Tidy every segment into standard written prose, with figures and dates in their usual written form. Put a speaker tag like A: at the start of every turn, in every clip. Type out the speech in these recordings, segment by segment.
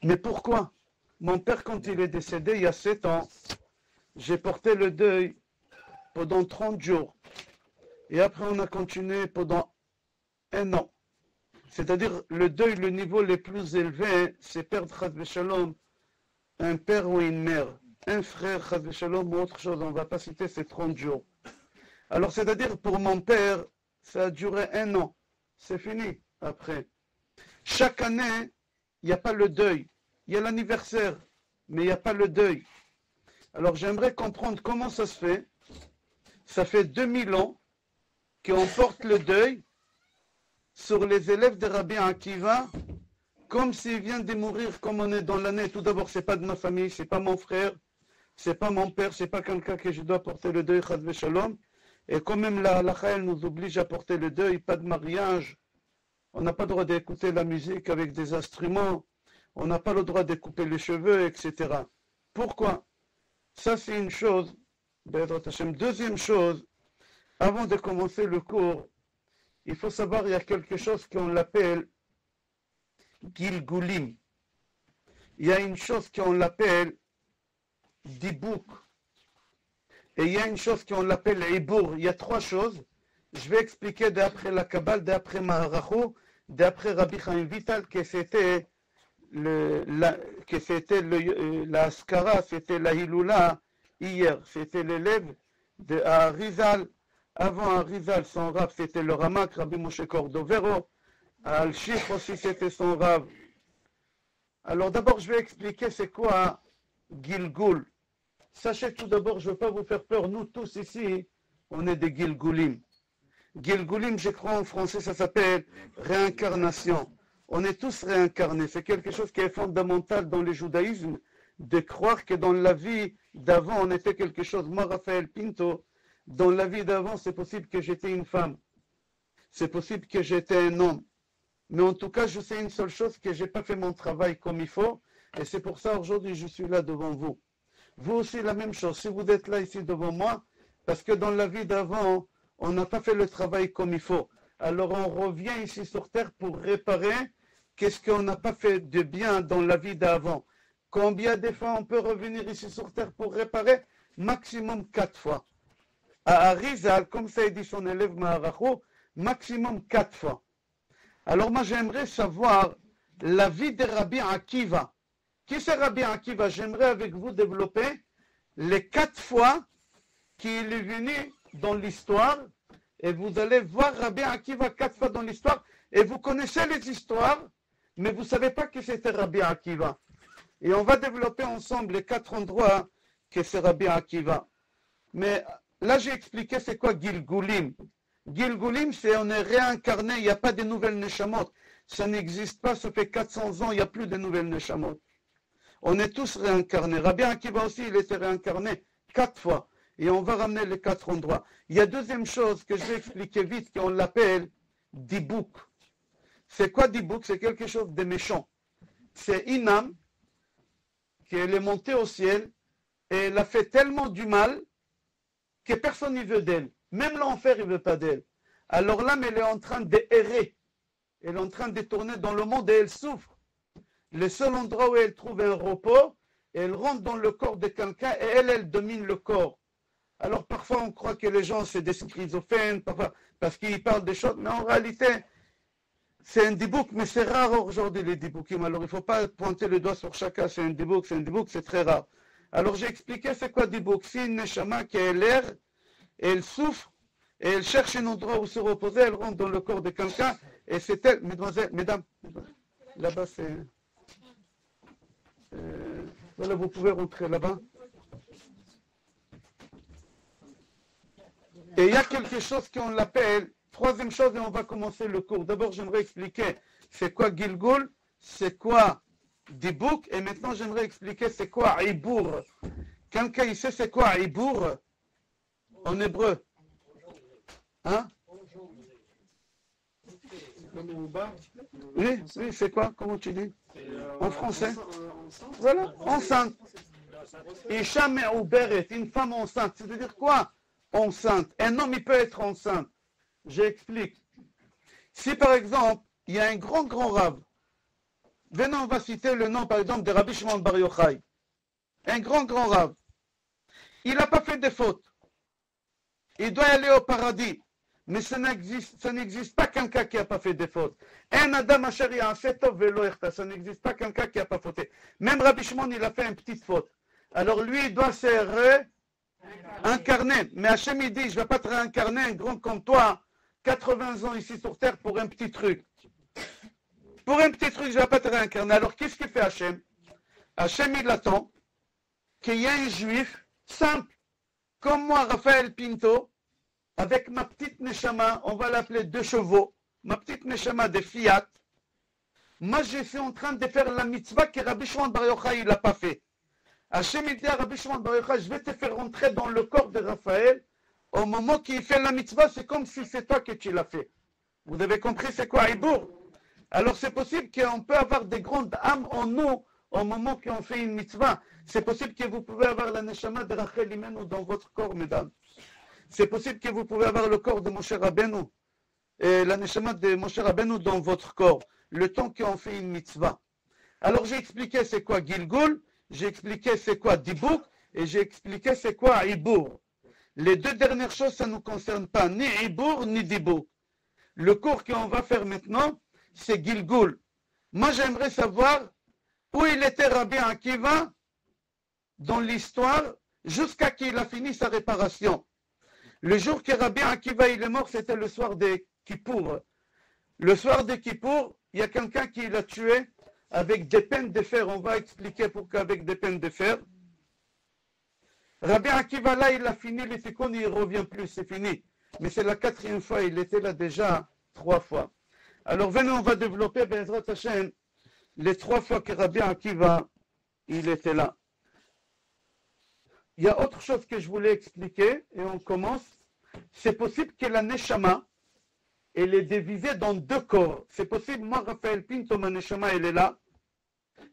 A: Mais pourquoi? Mon père, quand il est décédé il y a 7 ans, j'ai porté le deuil pendant 30 jours. Et après, on a continué pendant 1 an. C'est-à-dire, le deuil, le niveau le plus élevé, c'est perdre, chas v'shalom, un père ou une mère. Un frère, chas v'shalom, ou autre chose, on ne va pas citer ces 30 jours. Alors, c'est-à-dire, pour mon père, ça a duré 1 an. C'est fini, après. Chaque année, il n'y a pas le deuil. Il y a l'anniversaire, mais il n'y a pas le deuil. Alors, j'aimerais comprendre comment ça se fait. Ça fait 2000 ans qu'on porte le deuil sur les élèves de Rabbi Akiva, comme s'il vient de mourir, comme on est dans l'année. Tout d'abord, c'est pas de ma famille, c'est pas mon frère, c'est pas mon père, c'est pas quelqu'un que je dois porter le deuil, chas v'shalom. Et quand même la halakha, elle nous oblige à porter le deuil, pas de mariage. On n'a pas le droit d'écouter la musique avec des instruments. On n'a pas le droit de couper les cheveux, etc. Pourquoi? Ça, c'est une chose. Deuxième chose, avant de commencer le cours, il faut savoir qu'il y a quelque chose qu'on l'appelle Gilgulim. Il y a une chose qu'on l'appelle Dibouk. Et il y a une chose qu'on l'appelle Ibour. Il y a 3 choses. Je vais expliquer d'après la Kabbale, d'après Maharachou, d'après Rabbi Chaim Vital, que c'était la Askara, c'était la Hiloula hier. C'était l'élève de Arizal. Avant Arizal, son rave, c'était le Ramak, Rabbi Moshe Cordovero. Al-Shikh aussi, c'était son rave. Alors d'abord, je vais expliquer c'est quoi Gilgul. Sachez tout d'abord, je ne veux pas vous faire peur, nous tous ici, on est des Gilgulim. Gilgulim, je crois en français, ça s'appelle réincarnation. On est tous réincarnés. C'est quelque chose qui est fondamental dans le judaïsme, de croire que dans la vie d'avant, on était quelque chose. Moi, Raphaël Pinto, dans la vie d'avant, c'est possible que j'étais une femme. C'est possible que j'étais un homme. Mais en tout cas, je sais une seule chose, que je n'ai pas fait mon travail comme il faut. Et c'est pour ça, aujourd'hui, je suis là devant vous. Vous aussi, la même chose. Si vous êtes là, ici, devant moi, parce que dans la vie d'avant, on n'a pas fait le travail comme il faut. Alors, on revient ici sur Terre pour réparer qu'est-ce qu'on n'a pas fait de bien dans la vie d'avant. Combien de fois on peut revenir ici sur Terre pour réparer? Maximum 4 fois. À Arizal, comme ça dit son élève Maharachou, maximum 4 fois. Alors moi j'aimerais savoir la vie de Rabbi Akiva. Qui c'est Rabbi Akiva? J'aimerais avec vous développer les 4 fois qu'il est venu dans l'histoire. Et vous allez voir Rabbi Akiva 4 fois dans l'histoire. Et vous connaissez les histoires, mais vous ne savez pas que c'était Rabbi Akiva. Et on va développer ensemble les 4 endroits que c'est Rabbi Akiva. Mais là j'ai expliqué c'est quoi Gilgulim. Gilgulim, c'est on est réincarné, il n'y a pas de nouvelles neshamot. Ça n'existe pas, ça fait 400 ans, il n'y a plus de nouvelles neshamot. On est tous réincarnés. Rabbi Akiva aussi, il était réincarné 4 fois. Et on va ramener les 4 endroits. Il y a deuxième chose que je vais expliquer vite, qu'on l'appelle Dibouk. C'est quoi Dibouk? C'est quelque chose de méchant. C'est une âme qui est montée au ciel et elle a fait tellement du mal que personne ne veut d'elle. Même l'enfer, il ne veut pas d'elle. Alors l'âme, elle est en train d'errer. Elle est en train de tourner dans le monde et elle souffre. Le seul endroit où elle trouve un repos, elle rentre dans le corps de quelqu'un et elle domine le corps. Alors parfois, on croit que les gens, c'est des schizophrènes, parfois, parce qu'ils parlent des choses, mais en réalité, c'est un dibouk, mais c'est rare aujourd'hui les diboukim. Alors il ne faut pas pointer le doigt sur chacun, c'est un dibouk, c'est très rare. Alors j'ai expliqué c'est quoi dibouk. C'est une neshama qui a l'air, elle souffre, et elle cherche un endroit où se reposer, elle rentre dans le corps de quelqu'un, et c'est elle, mesdemoiselles, mesdames, là-bas c'est... voilà, vous pouvez rentrer là-bas. Et il y a quelque chose qu'on l'appelle, troisième chose, et on va commencer le cours. D'abord, j'aimerais expliquer c'est quoi Gilgul, c'est quoi Dibouk, et maintenant j'aimerais expliquer c'est quoi Ibour. Quelqu'un il sait c'est quoi Ibour en hébreu? Hein? Oui, oui, c'est quoi? Comment tu dis? En français? Voilà, enceinte. Isha me'uberet, une femme enceinte. C'est-à-dire quoi? Enceinte. Un homme, il peut être enceinte. J'explique. Si par exemple, il y a un grand rave, Venons, on va citer le nom, par exemple, de Rabbi Shimon Bar Yochai. Un grand rave. Il n'a pas fait de fautes. Il doit aller au paradis. Mais ça n'existe pas quelqu'un qui n'a pas fait de fautes. Un Adam Asher Ya'asetov Velo Echta. Ça n'existe pas quelqu'un qui n'a pas fauté. Même Rabbi Shimon, il a fait une petite faute. Alors lui, il doit se réincarner. Mais Hachem, il dit, je ne vais pas te réincarner, un grand comme toi, 80 ans ici sur terre pour un petit truc. Pour un petit truc, je ne vais pas te réincarner. Alors qu'est-ce qu'il fait Hachem? Hachem, il attend qu'il y ait un juif simple, comme moi, Raphaël Pinto, avec ma petite neshama, on va l'appeler 2 chevaux, ma petite neshama de Fiat. Moi, je suis en train de faire la mitzvah que Rabbi Shimon Bar Yochai, il n'a pas fait. Hachem, il dit à Rabbi Shimon Bar Yochai, je vais te faire rentrer dans le corps de Raphaël. Au moment qu'il fait la mitzvah, c'est comme si c'est toi que tu l'as fait. Vous avez compris c'est quoi Ibour? Alors c'est possible qu'on peut avoir des grandes âmes en nous au moment qu'on fait une mitzvah. C'est possible que vous pouvez avoir la neshama de Rachel Imenu dans votre corps, mesdames. C'est possible que vous pouvez avoir le corps de Moshe Rabbeinu et la neshama de Moshe Rabbeinu dans votre corps, le temps qu'on fait une mitzvah. Alors j'ai expliqué c'est quoi Gilgul, j'ai expliqué c'est quoi Dibouk, et j'ai expliqué c'est quoi Ibour. Les 2 dernières choses, ça ne nous concerne pas, ni Ibour, ni Dibouk. Le cours qu'on va faire maintenant, c'est Gilgul. Moi, j'aimerais savoir où il était Rabbi Akiva dans l'histoire jusqu'à qu'il a fini sa réparation. Le jour que Rabbi Akiva il est mort, c'était le soir de Kippour. Le soir de Kippour, il y a quelqu'un qui l'a tué avec des peines de fer. On va expliquer pourquoi avec des peines de fer. Rabbi Akiva là, il a fini les tikkun, il ne revient plus, c'est fini. Mais c'est la 4e fois, il était là déjà 3 fois. Alors venez, on va développer, Be'ezrat Hashem, les 3 fois que Rabbi Akiva, il était là. Il y a autre chose que je voulais expliquer, et on commence. C'est possible que la Neshama, elle est divisée dans 2 corps. C'est possible, moi, Raphaël Pinto, ma Neshama, elle est là.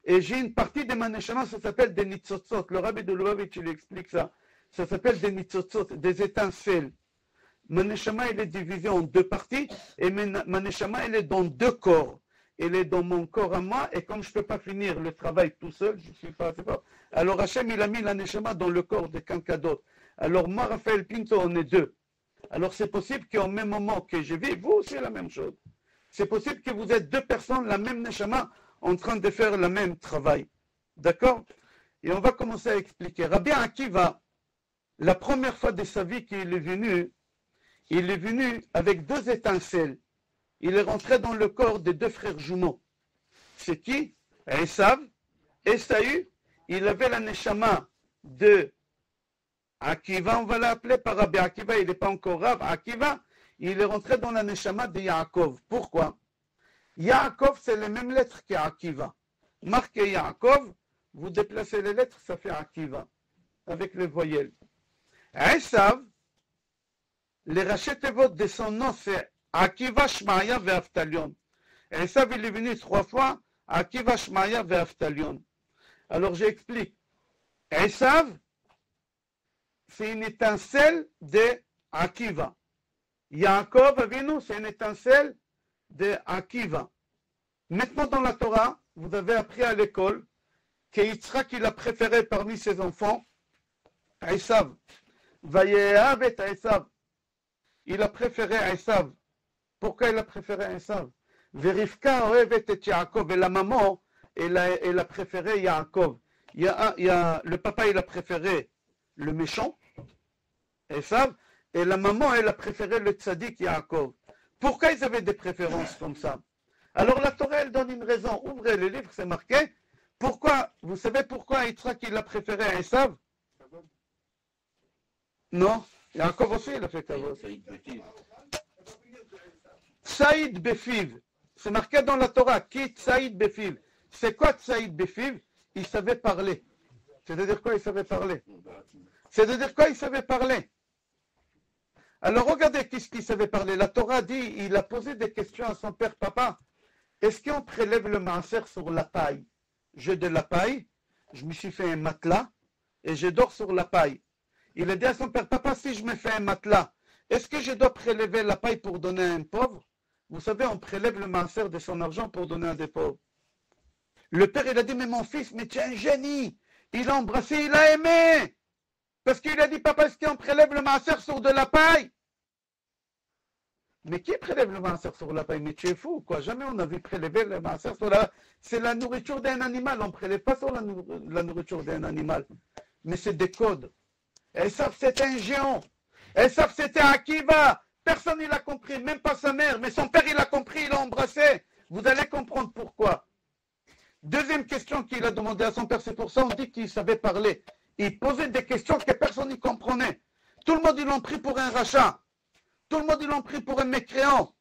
A: Et j'ai une partie de ma Neshama, ça s'appelle des Nitzotzot. Le Rabbi de Lubavitch, il explique ça. Ça s'appelle des Nitzotzot, des étincelles. Ma Neshama, elle est divisée en 2 parties, et ma Neshama, elle est dans 2 corps. Elle est dans mon corps à moi, et comme je ne peux pas finir le travail tout seul, je ne suis pas assez fort. Alors Hachem, il a mis la Neshama dans le corps de quelqu'un d'autre. Alors moi, Raphaël Pinto, on est 2. Alors c'est possible qu'au même moment que je vis, vous aussi la même chose. C'est possible que vous êtes 2 personnes, la même Neshama, en train de faire le même travail. D'accord? Et on va commencer à expliquer. Rabbi Akiva, la première fois de sa vie qu'il est venu avec 2 étincelles. Il est rentré dans le corps des 2 frères jumeaux. C'est qui? Esav. Esaü, il avait la neshama de Akiva, on va l'appeler par Rabbi Akiva, il n'est pas encore Rav. Akiva, il est rentré dans la neshama de Yaakov. Pourquoi? Yaakov, c'est les mêmes lettres qu'Akiva. Marquez Yaakov, vous déplacez les lettres, ça fait Akiva, avec les voyelles. Esav, les rachetevot de son nom, c'est Akiva, Shmaya et Aftalion. Esav, il est venu 3 fois, Akiva, Shmaya et Aftalion. Alors j'explique. Esav, c'est une étincelle de Akiva. Yaakov Avinu, c'est une étincelle de Akiva. Maintenant dans la Torah, vous avez appris à l'école que Yitzhak, il a préféré parmi ses enfants Esav. Vayehav et Esav. Il a préféré Esav. Pourquoi il a préféré Esav? Verifka ohevet et Yaakov. Et la maman, elle a préféré Yaakov. Le papa, il a préféré le méchant, Esav, et la maman, elle a préféré le tzaddik Yaakov. Pourquoi ils avaient des préférences comme ça? Alors la Torah, elle donne une raison. Ouvrez le livre, c'est marqué. Pourquoi? Vous savez pourquoi Yitzhak, il a préféré Esav? Non? Yaakov aussi, il a fait Kavod. Tsaïd Befiv. C'est marqué dans la Torah. Qui Tsaïd Befiv? C'est quoi Tsaïd Befiv? Il savait parler. C'est-à-dire quoi il savait parler? C'est-à-dire quoi il savait parler? Alors regardez qu'est-ce qu'il savait parler. La Torah dit, il a posé des questions à son père, papa. Est-ce qu'on prélève le maaser sur la paille? J'ai de la paille, je me suis fait un matelas et je dors sur la paille. Il a dit à son père, papa, si je me fais un matelas, est-ce que je dois prélever la paille pour donner à un pauvre? Vous savez, on prélève le maaser de son argent pour donner à des pauvres. Le père, il a dit, mais mon fils, mais tu es un génie. Il a embrassé, il a aimé. Parce qu'il a dit, papa, est-ce qu'on prélève le maaser sur de la paille? Mais qui prélève le maaser sur la paille? Mais tu es fou, quoi. Jamais on a vu prélever le maaser sur la paille. C'est la nourriture d'un animal. On ne prélève pas sur la nourriture d'un animal. Mais c'est des codes. Elles savent c'était un géant. Elles savent c'était Akiva. Personne il a compris, même pas sa mère. Mais son père il a compris, il l'a embrassé. Vous allez comprendre pourquoi. Deuxième question qu'il a demandé à son père, c'est pour ça on dit qu'il savait parler. Il posait des questions que personne n'y comprenait. Tout le monde ils l'ont pris pour un rachat. Tout le monde ils l'ont pris pour un mécréant.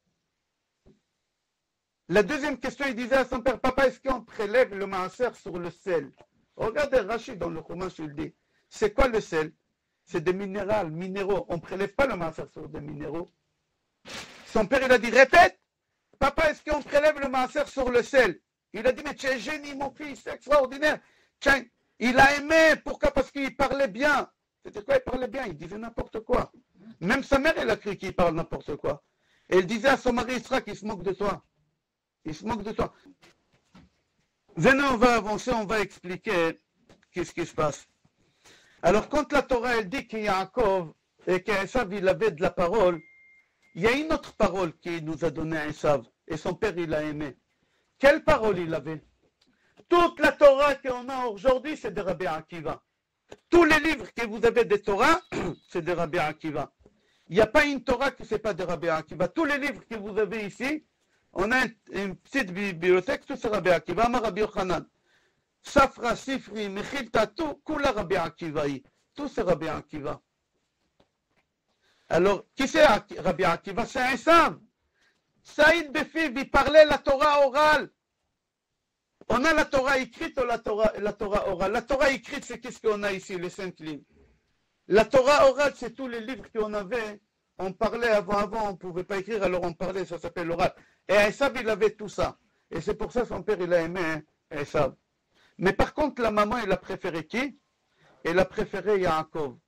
A: La deuxième question, il disait à son père, papa, est-ce qu'on prélève le maaser sur le sel? Regardez Rachid dans le Chumash, il dit, c'est quoi le sel? C'est des minéraux. On ne prélève pas le maaser sur des minéraux. Son père, il a dit, répète, papa, est-ce qu'on prélève le maaser sur le sel? Il a dit, mais tu es génie, mon fils, c'est extraordinaire. Tiens, il a aimé, pourquoi? Parce qu'il parlait bien. C'était quoi, il parlait bien? Il disait n'importe quoi. Même sa mère, elle a cru qu'il parle n'importe quoi. Et elle disait à son mari Isra qu'il se moque de toi. Il se moque de toi. Venez, on va avancer, on va expliquer qu'est-ce qui se passe. Alors, quand la Torah, elle dit qu'il y a Yaakov et qu'Esav, il avait de la parole, il y a une autre parole qu'il nous a donnée à Esav. Et son père, il a aimé. Quelle parole il avait? Toute la Torah qu'on a aujourd'hui, c'est de Rabbi Akiva. Tous les livres que vous avez de Torah, c'est de Rabbi Akiva. Il n'y a pas une Torah que ce n'est pas de Rabbi Akiva. Tous les livres que vous avez ici, on a une petite bibliothèque, tout c'est Rabbi Akiva, ma Rabbi Yochanan. Safra, Sifri, Mechilta, tout, Kula Rabbi Akiva. Tout c'est Rabbi Akiva. Alors, qui c'est Rabbi Akiva? C'est un Esav. Saïd Befiv, il parlait la Torah orale. On a la Torah écrite ou la Torah orale? La Torah écrite, c'est qu'est-ce qu'on a ici, les 5 livres. La Torah orale, c'est tous les livres qu'on avait. On parlait avant, on ne pouvait pas écrire, alors on parlait, ça s'appelle l'oral. Et Esav, il avait tout ça. Et c'est pour ça que son père, il a aimé Esav. Mais par contre, la maman, elle a préféré qui? Elle a préféré Yaakov.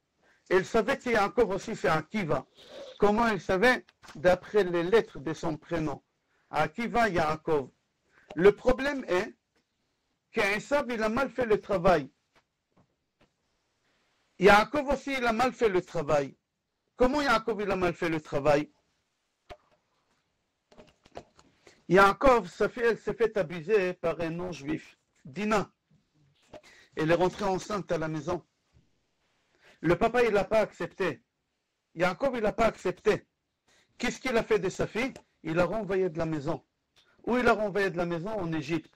A: Elle savait que Yaakov aussi, c'est Akiva. Comment elle savait? D'après les lettres de son prénom. Akiva, Yaakov. Le problème est qu'Esav, il a mal fait le travail. Yaakov aussi, il a mal fait le travail. Comment Yaakov, il a mal fait le travail? Yaakov, sa fille, elle s'est fait abuser par un non-juif. Dina. Elle est rentrée enceinte à la maison. Le papa, il n'a pas accepté. Yaakov, il n'a pas accepté. Qu'est-ce qu'il a fait de sa fille? Il l'a renvoyé de la maison. Où il a renvoyé de la maison? En Égypte.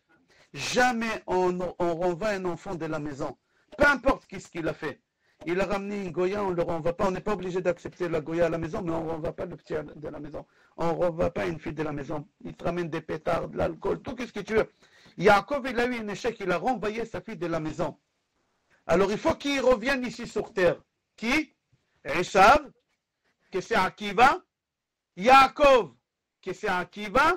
A: Jamais on renvoie un enfant de la maison. Peu importe ce qu'il a fait. Il a ramené une Goya, on ne le renvoie pas. On n'est pas obligé d'accepter la Goya à la maison, mais on ne renvoie pas le petit de la maison. On ne renvoie pas une fille de la maison. Il te ramène des pétards, de l'alcool, tout ce que tu veux. Yaakov, il a eu un échec, il a renvoyé sa fille de la maison. Alors il faut qu'il revienne ici sur terre. Qui? Esav, que c'est Akiva. Yaakov, que c'est Akiva.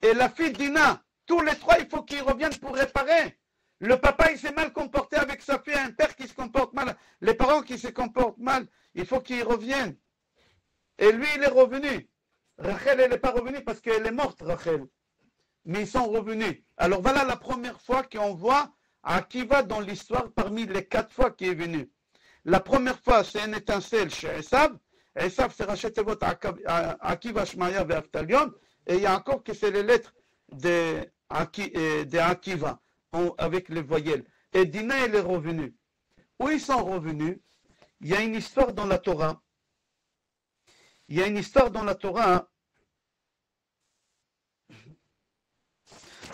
A: Et la fille Dina. Tous les trois, il faut qu'ils reviennent pour réparer. Le papa, il s'est mal comporté avec sa fille, un père qui se comporte mal. Les parents qui se comportent mal, il faut qu'ils reviennent. Et lui, il est revenu. Rachel, elle n'est pas revenue parce qu'elle est morte, Rachel. Mais ils sont revenus. Alors voilà la première fois qu'on voit Akiva dans l'histoire parmi les 4 fois qu'il est venu. La première fois, c'est une étincelle chez Esav. Esav, c'est Rachetevot Akiva, Shmaya et Aftalion. Et il y a encore que c'est les lettres de Akiva, avec les voyelles. Et Dina, elle est revenue. Où ils sont revenus? Il y a une histoire dans la Torah. Il y a une histoire dans la Torah.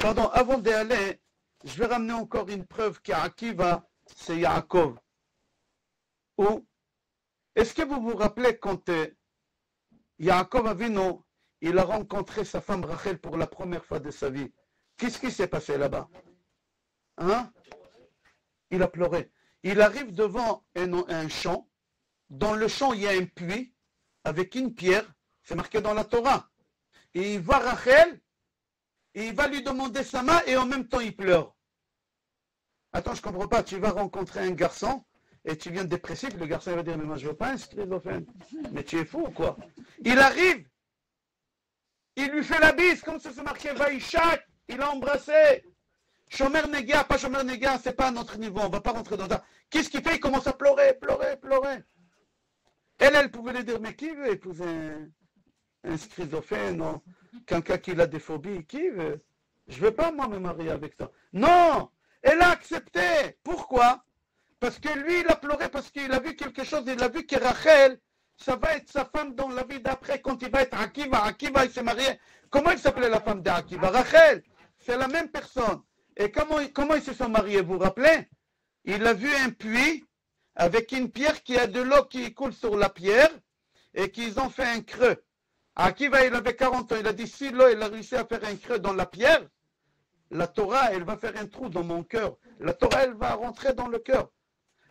A: Pardon, avant d'aller, je vais ramener encore une preuve qu'Akiva, c'est Yaakov. Ou, est-ce que vous vous rappelez quand Yaakov Avinu, il a rencontré sa femme Rachel pour la première fois de sa vie? Qu'est-ce qui s'est passé là-bas? Hein? Il a pleuré. Il arrive devant un champ. Dans le champ, il y a un puits avec une pierre. C'est marqué dans la Torah. Et il voit Rachel. Et il va lui demander sa main et en même temps il pleure. Attends, je ne comprends pas. Tu vas rencontrer un garçon et tu viens dépressif. Le garçon va dire, mais moi je ne veux pas un schizophrène. Mais tu es fou ou quoi? Il arrive. Il lui fait la bise, comme ça c'est marqué Vaïchak. Il l'a embrassé. Shomer Negia, pas Shomer Negia, c'est pas à notre niveau, on ne va pas rentrer dans ça. Qu'est-ce qu'il fait? Il commence à pleurer, pleurer, pleurer. Elle pouvait lui dire, mais qui veut épouser un schizophrène ou quelqu'un qui a des phobies? Qui veut? Je ne veux pas, moi, me marier avec ça. Non! Elle a accepté. Pourquoi? Parce que lui, il a pleuré parce qu'il a vu quelque chose. Il a vu que Rachel, ça va être sa femme dans la vie d'après, quand il va être Akiva. Akiva, il s'est marié. Comment il s'appelait la femme d'Akiva? Rachel. C'est la même personne. Et comment ils se sont mariés, vous vous rappelez? Il a vu un puits avec une pierre qui a de l'eau qui coule sur la pierre et qu'ils ont fait un creux. Akiva, il avait 40 ans. Il a dit, si l'eau, il a réussi à faire un creux dans la pierre, la Torah, elle va faire un trou dans mon cœur. La Torah, elle va rentrer dans le cœur.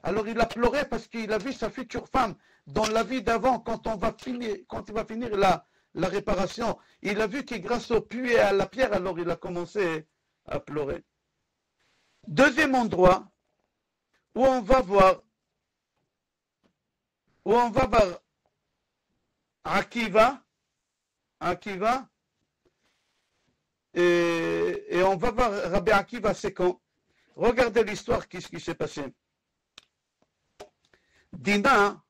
A: Alors il a pleuré parce qu'il a vu sa future femme dans la vie d'avant, quand il va finir la réparation. Il a vu que grâce au puits et à la pierre, alors il a commencé à pleurer. Deuxième endroit où on va voir Akiva, et on va voir Rabbi Akiva, c'est quand? Regardez l'histoire, qu'est-ce qui s'est passé. Dina,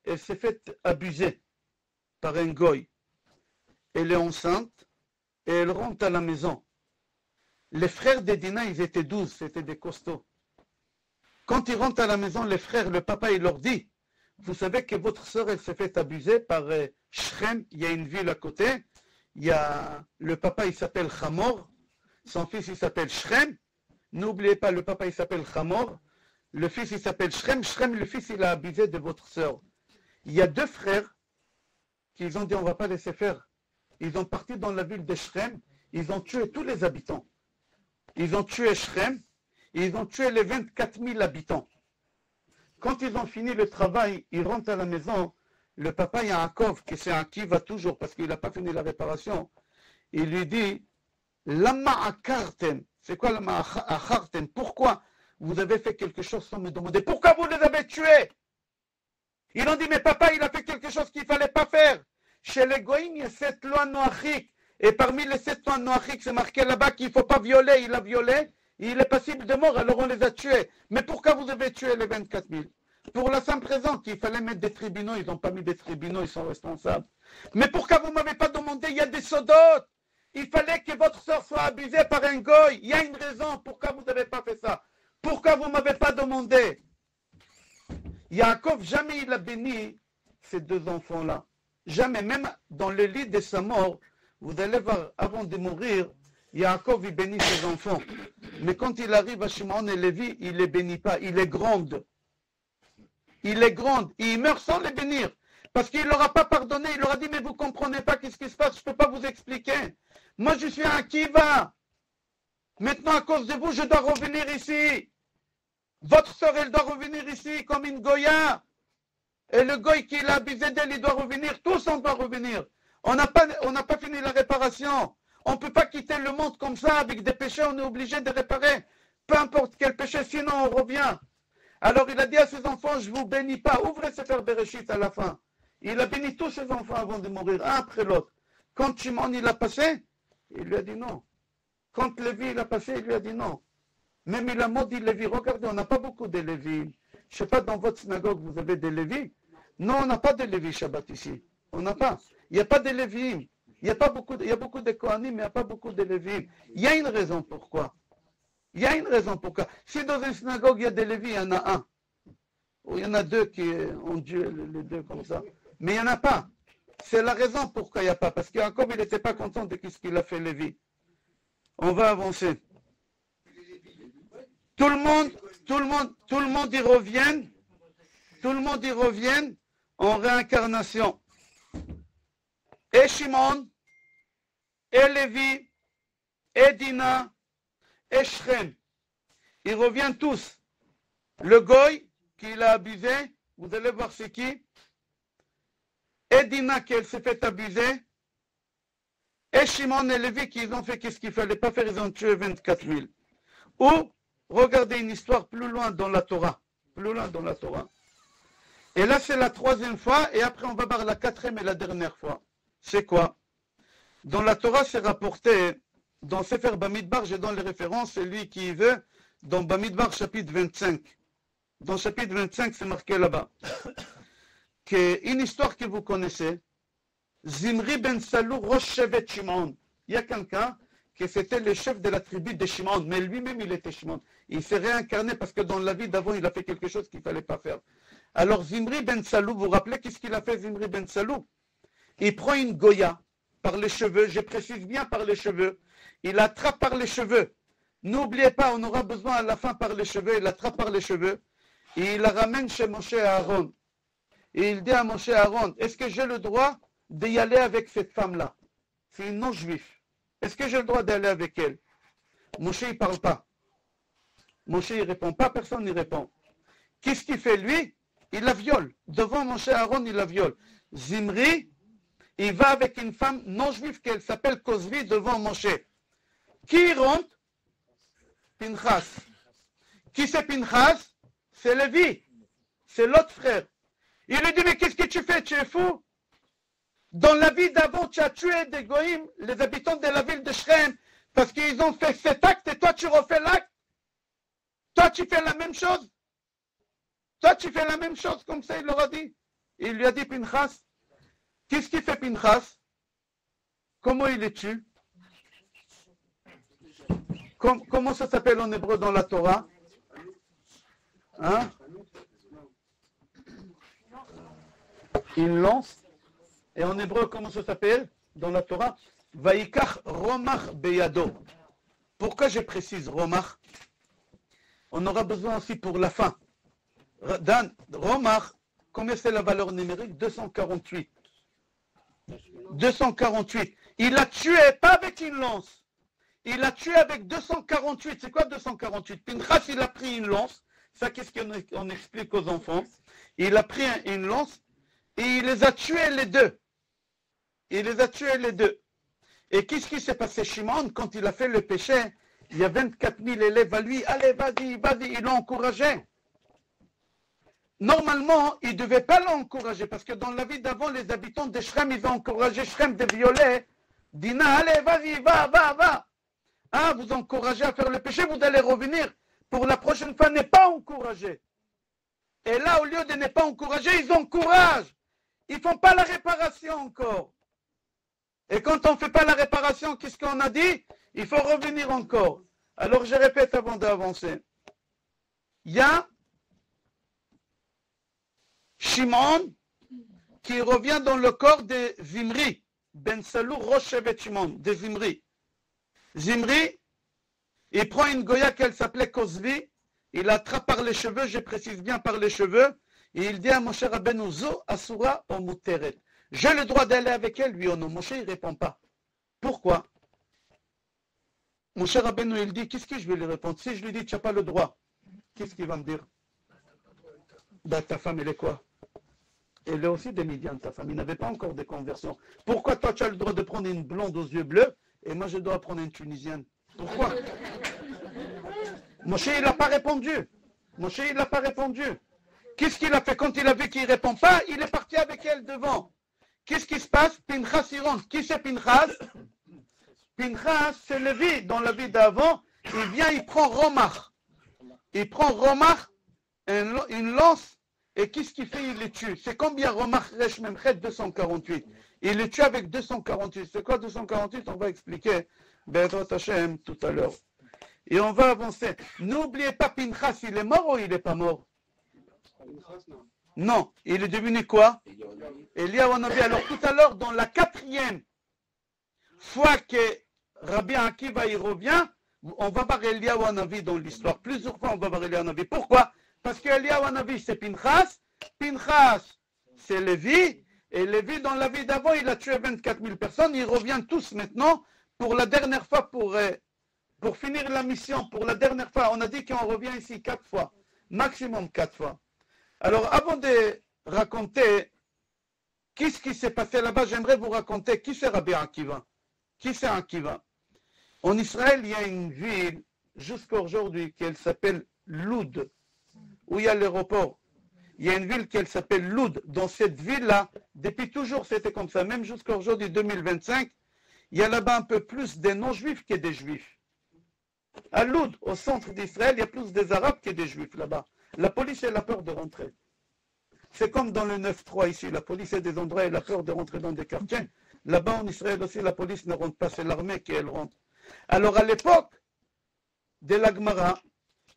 A: elle s'est faite abuser par un goy. Elle est enceinte et elle rentre à la maison. Les frères de Dina, ils étaient 12, c'était des costauds. Quand ils rentrent à la maison, les frères, le papa, il leur dit, vous savez que votre sœur, elle s'est fait abuser par Shrem, il y a une ville à côté. Il y a le papa, il s'appelle Hamor, son fils, il s'appelle Shrem. N'oubliez pas, le papa, il s'appelle Hamor. Le fils, il s'appelle Shrem. Shrem, le fils, il a abusé de votre sœur. Il y a deux frères qui ont dit, on ne va pas laisser faire. Ils ont parti dans la ville de Shrem. Ils ont tué tous les habitants. Ils ont tué Shrem. Et ils ont tué les 24 000 habitants. Quand ils ont fini le travail, ils rentrent à la maison. Le papa Yaakov, qui c'est un qui va toujours, parce qu'il n'a pas fini la réparation, il lui dit, Lama akartem. C'est quoi lama akartem? Pourquoi vous avez fait quelque chose sans me demander? Pourquoi vous les avez tués? Ils ont dit, mais papa, il a fait quelque chose qu'il ne fallait pas faire. Chez les Goïm, il y a 7 lois noachiques. Et parmi les 7 lois noachiques, c'est marqué là-bas qu'il ne faut pas violer. Il a violé, il est passible de mort, alors on les a tués. Mais pourquoi vous avez tué les 24 000? Pour la simple raison qu'il fallait mettre des tribunaux. Ils n'ont pas mis des tribunaux, ils sont responsables. Mais pourquoi vous ne m'avez pas demandé? Il y a des sodotes. Il fallait que votre soeur soit abusée par un goy. Il y a une raison. Pourquoi vous n'avez pas fait ça? Pourquoi vous ne m'avez pas demandé? Yaakov, jamais il a béni ces deux enfants-là. Jamais, même dans le lit de sa mort, vous allez voir, avant de mourir, Yaakov, il bénit ses enfants. Mais quand il arrive à Shimon et Lévi, il ne les bénit pas. Il est grande. Il est grande. Et il meurt sans les bénir. Parce qu'il ne leur a pas pardonné. Il leur a dit, mais vous ne comprenez pas qu'est-ce qui se passe. Je ne peux pas vous expliquer. Moi, je suis un Kiva. Maintenant, à cause de vous, je dois revenir ici. Votre sœur, elle doit revenir ici comme une Goya. Et le goy qui l'a abusé d'elle, il doit revenir. Tous, on doit revenir. On n'a pas fini la réparation. On ne peut pas quitter le monde comme ça avec des péchés. On est obligé de réparer. Peu importe quel péché, sinon on revient. Alors il a dit à ses enfants, je ne vous bénis pas. Ouvrez Sefer Bereshit à la fin. Il a béni tous ses enfants avant de mourir, un après l'autre. Quand Shimon il a passé, il lui a dit non. Quand Lévi il a passé, il lui a dit non. Même il a maudit Lévi. Regardez, on n'a pas beaucoup de Lévi. Je ne sais pas, dans votre synagogue, vous avez des Lévi? Non, on n'a pas de Lévi Shabbat ici. On n'a pas. Il n'y a pas de Lévi. Il y a beaucoup de Kohanim, mais il n'y a pas beaucoup de Lévi. Il y a une raison pourquoi. Il y a une raison pourquoi. Si dans une synagogue, il y a des Lévi, il y en a un. Ou il y en a deux qui ont Dieu, les deux comme ça. Mais il n'y en a pas. C'est la raison pourquoi il n'y a pas. Parce qu'Yaakov, il n'était pas content de ce qu'il a fait Lévi. On va avancer. Tout le monde y revient. Tout le monde y revient en réincarnation. Et Shimon, et Lévi, et Dina, et Shrem. Ils reviennent tous. Le goy qui l'a abusé, vous allez voir c'est qui. Et Dina qui s'est fait abuser. Et Shimon et Lévi qui ont fait qu'est-ce qu'il ne fallait pas faire, ils ont tué 24 000. Ou, regardez une histoire plus loin dans la Torah. Plus loin dans la Torah. Et là c'est la troisième fois, et après on va voir la quatrième et la dernière fois. C'est quoi? Dans la Torah c'est rapporté dans Sefer Bamidbar, j'ai dans les références, celui qui veut, dans Bamidbar chapitre 25. Dans chapitre 25, c'est marqué là-bas. Une histoire que vous connaissez. Zimri ben Salou, Rosh Shevet Shimon. Il y a quelqu'un qui c'était le chef de la tribu de Shimon, mais lui-même il était Shimon. Il s'est réincarné parce que dans la vie d'avant, il a fait quelque chose qu'il ne fallait pas faire. Alors Zimri ben Salou, vous vous rappelez qu'est-ce qu'il a fait Zimri ben Salou? Il prend une goya par les cheveux, je précise bien par les cheveux. Il l'attrape par les cheveux. N'oubliez pas, on aura besoin à la fin par les cheveux. Il l'attrape par les cheveux. Et il la ramène chez Moshe et Aaron. Et il dit à Moshe et Aaron, est-ce que j'ai le droit d'y aller avec cette femme-là? C'est une non-juive. Est-ce que j'ai le droit d'aller avec elle? Moshe, il ne parle pas. Moshe, il ne répond pas, personne n'y répond. Qu'est-ce qu'il fait lui? Il la viole. Devant Moshe et Aaron, il la viole. Zimri, il va avec une femme non-juive qu'elle s'appelle Kozvi devant Moshe. Qui rentre? Pinchas. Qui c'est Pinchas? C'est Lévi. C'est l'autre frère. Il lui dit, mais qu'est-ce que tu fais? Tu es fou? Dans la vie d'avant, tu as tué des goïms, les habitants de la ville de Shrem, parce qu'ils ont fait cet acte et toi tu refais l'acte. Toi tu fais la même chose. Toi tu fais la même chose, comme ça il leur a dit. Il lui a dit, Pinchas, qu'est-ce qu'il fait Pinchas? Comment il les tue? Comment ça s'appelle en hébreu dans la Torah? Hein? Il lance. Et en hébreu, comment ça s'appelle dans la Torah? Vaikach romach beyado. Pourquoi je précise romach? On aura besoin aussi pour la fin. Dan, romach, combien c'est la valeur numérique? 248. 248. Il a tué, pas avec une lance. Il a tué avec 248. C'est quoi 248? Pinchas, il a pris une lance. Ça, qu'est-ce qu'on explique aux enfants? Il a pris une lance et il les a tués les deux. Il les a tués les deux. Et qu'est-ce qui s'est passé? Shimon, quand il a fait le péché, il y a 24 000 élèves à lui. Allez, vas-y, vas-y. Ils l'ont encouragé. Normalement, il ne devait pas l'encourager parce que dans la vie d'avant, les habitants de Shrem, ils ont encouragé Shrem de violer. Dina, allez, vas-y, va. Ah, vous encouragez à faire le péché, vous allez revenir. Pour la prochaine fois, n'est pas encouragé. Et là, au lieu de ne pas encourager, ils encouragent. Ils ne font pas la réparation encore. Et quand on ne fait pas la réparation, qu'est-ce qu'on a dit? Il faut revenir encore. Alors je répète avant d'avancer. Il y a Shimon qui revient dans le corps de Zimri. Ben Salou, Rosh Shevet Shimon, de Zimri. Zimri, il prend une goya qu'elle s'appelait Kozvi. Il l'attrape par les cheveux, je précise bien par les cheveux. Et il dit à Moshe Rabbeinu, Zo Asura o Muteret. J'ai le droit d'aller avec elle, lui ou non? Moshe, il ne répond pas. Pourquoi? Moshe Rabbeinu, il dit, qu'est-ce que je vais lui répondre? Si je lui dis, tu n'as pas le droit, qu'est-ce qu'il va me dire? Ben, ta femme, elle est quoi? Elle est aussi des Midian, ta femme. Il n'avait pas encore de conversion. Pourquoi toi, tu as le droit de prendre une blonde aux yeux bleus et moi, je dois prendre une Tunisienne? Pourquoi? Moshe, il n'a pas répondu. Moshe, il n'a pas répondu. Qu'est-ce qu'il a fait quand il a vu qu'il ne répond pas? Il est parti avec elle devant. Qu'est-ce qui se passe? Pinchas, il rentre. Qui c'est Pinchas? Pinchas, c'est Lévi. Dans la vie d'avant, il vient, il prend Romach. Il prend Romach, une lance, et qu'est-ce qu'il fait? Il les tue. C'est combien Romach Resh Memchet? 248. Il les tue avec 248. C'est quoi 248? On va expliquer Be'ezrat Hashem tout à l'heure. Et on va avancer. N'oubliez pas, Pinchas, il est mort ou il n'est pas mort? Non, il est devenu quoi? Eliyahu Hanavi. Alors tout à l'heure, dans la 4e fois que Rabbi Akiva y revient, on va voir Eliyahu Hanavi dans l'histoire. Plusieurs fois, on va voir Eliyahu Hanavi. Pourquoi? Parce que Eliyahu Hanavi, c'est Pinchas. Pinchas, c'est Lévi. Et Lévi, dans la vie d'avant, il a tué 24 000 personnes. Ils reviennent tous maintenant pour la dernière fois, pour finir la mission. Pour la dernière fois, on a dit qu'on revient ici 4 fois. Maximum 4 fois. Alors, avant de raconter qu'est-ce qui s'est passé là-bas, j'aimerais vous raconter qui c'est Rabbi Akiva. Qui c'est Akiva? En Israël, il y a une ville, jusqu'à aujourd'hui, qui s'appelle Loud, où il y a l'aéroport. Il y a une ville qui s'appelle Loud. Dans cette ville-là, depuis toujours, c'était comme ça. Même jusqu'à aujourd'hui, 2025, il y a là-bas un peu plus des non-juifs que des juifs. À Loud, au centre d'Israël, il y a plus des arabes que des juifs là-bas. La police, elle a peur de rentrer. C'est comme dans le 9-3 ici, la police a des endroits, elle a peur de rentrer dans des quartiers. Là-bas en Israël aussi, la police ne rentre pas, c'est l'armée qui elle rentre. Alors à l'époque de la Gemara,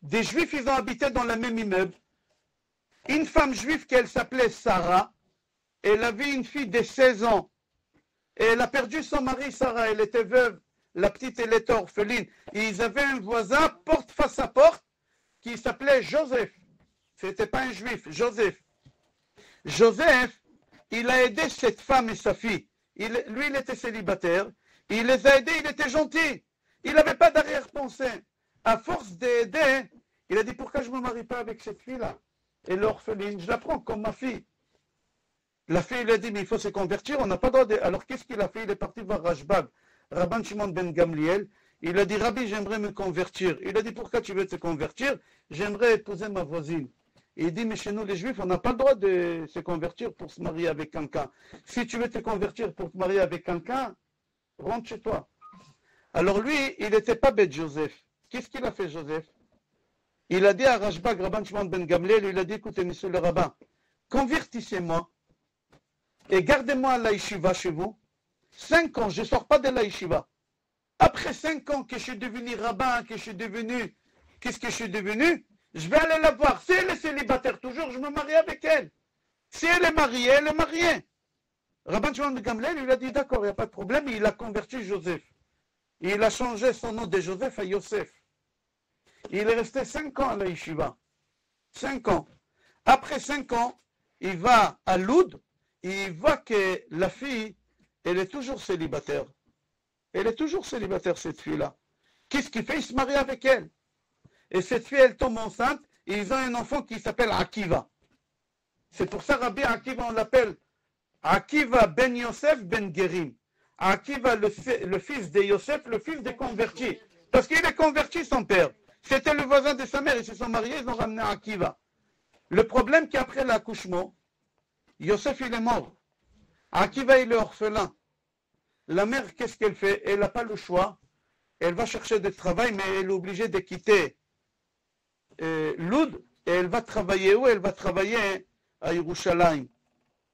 A: des juifs, ils ont habité dans le même immeuble. Une femme juive qui elle s'appelait Sarah, elle avait une fille de 16 ans. Et elle a perdu son mari, Sarah, elle était veuve. La petite, elle était orpheline. Et ils avaient un voisin, porte face à porte, qui s'appelait Joseph. C'était pas un juif, Joseph. Joseph, il a aidé cette femme et sa fille. Lui, il était célibataire. Il les a aidés, il était gentil. Il n'avait pas d'arrière-pensée. À force d'aider, il a dit, pourquoi je ne me marie pas avec cette fille-là? Et l'orpheline, je la prends comme ma fille. La fille, il a dit, mais il faut se convertir, on n'a pas le droit de... Alors, qu'est-ce qu'il a fait? Il est parti voir Rashbag, Rabban Shimon ben Gamliel. Il a dit, Rabbi, j'aimerais me convertir. Il a dit, pourquoi tu veux te convertir? J'aimerais épouser ma voisine. Et il dit, mais chez nous, les juifs, on n'a pas le droit de se convertir pour se marier avec quelqu'un. Si tu veux te convertir pour te marier avec quelqu'un, rentre chez toi. Alors lui, il n'était pas bête, Joseph. Qu'est-ce qu'il a fait, Joseph? Il a dit à Rashbag, Rabban Shimon ben Gamliel, il a dit, écoutez, monsieur le rabbin, convertissez-moi et gardez-moi à la yeshiva chez vous. 5 ans, je ne sors pas de la yeshiva. Après 5 ans que je suis devenu rabbin, que je suis devenu... Qu'est-ce que je suis devenu? Je vais aller la voir. Si elle est célibataire toujours, je me marie avec elle. Si elle est mariée, elle est mariée. Rabban Shimon ben Gamliel, il a dit, d'accord, il n'y a pas de problème. Il a converti Joseph. Il a changé son nom de Joseph à Yosef. Il est resté 5 ans à la yeshiva. 5 ans. Après 5 ans, il va à Loud. Et il voit que la fille, elle est toujours célibataire. Elle est toujours célibataire, cette fille-là. Qu'est-ce qu'il fait? Il se marie avec elle. Et cette fille, elle tombe enceinte, et ils ont un enfant qui s'appelle Akiva. C'est pour ça, Rabbi Akiva, on l'appelle Akiva ben Yosef ben Gerim. Akiva, le fils de Yosef, le fils des convertis. Parce qu'il est converti, son père. C'était le voisin de sa mère, ils se sont mariés, ils ont ramené Akiva. Le problème qu'après l'accouchement, Yosef, il est mort. Akiva, il est orphelin. La mère, qu'est-ce qu'elle fait? Elle n'a pas le choix. Elle va chercher du travail, mais elle est obligée de quitter Loud. Et elle va travailler où? Elle va travailler à Yerushalayim.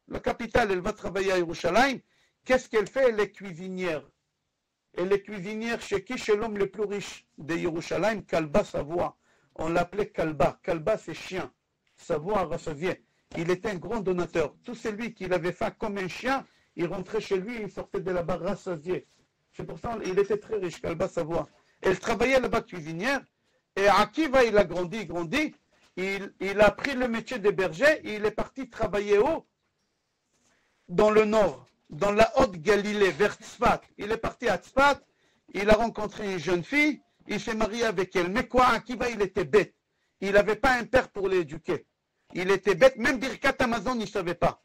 A: La capitale, elle va travailler à Yerushalayim. Qu'est-ce qu'elle fait? Elle est cuisinière. Elle est cuisinière chez qui? Chez l'homme le plus riche de Yerushalayim, Kalba Savoie. On l'appelait Kalba. Kalba, c'est chien. Savoie, Rassavier. Il était un grand donateur. Tout celui qui l'avait fait comme un chien, il rentrait chez lui, il sortait de là-bas rassasié. C'est pour ça qu'il était très riche, Kalba Savoie. Elle travaillait là-bas cuisinière. Et Akiva, il a grandi. Il a appris le métier de berger. Et il est parti travailler où? Dans le nord, dans la haute Galilée, vers Tzfat. Il est parti à Tzfat. Il a rencontré une jeune fille. Il s'est marié avec elle. Mais quoi, Akiva, il était bête. Il n'avait pas un père pour l'éduquer. Il était bête, même Birkat Amazon, il ne savait pas.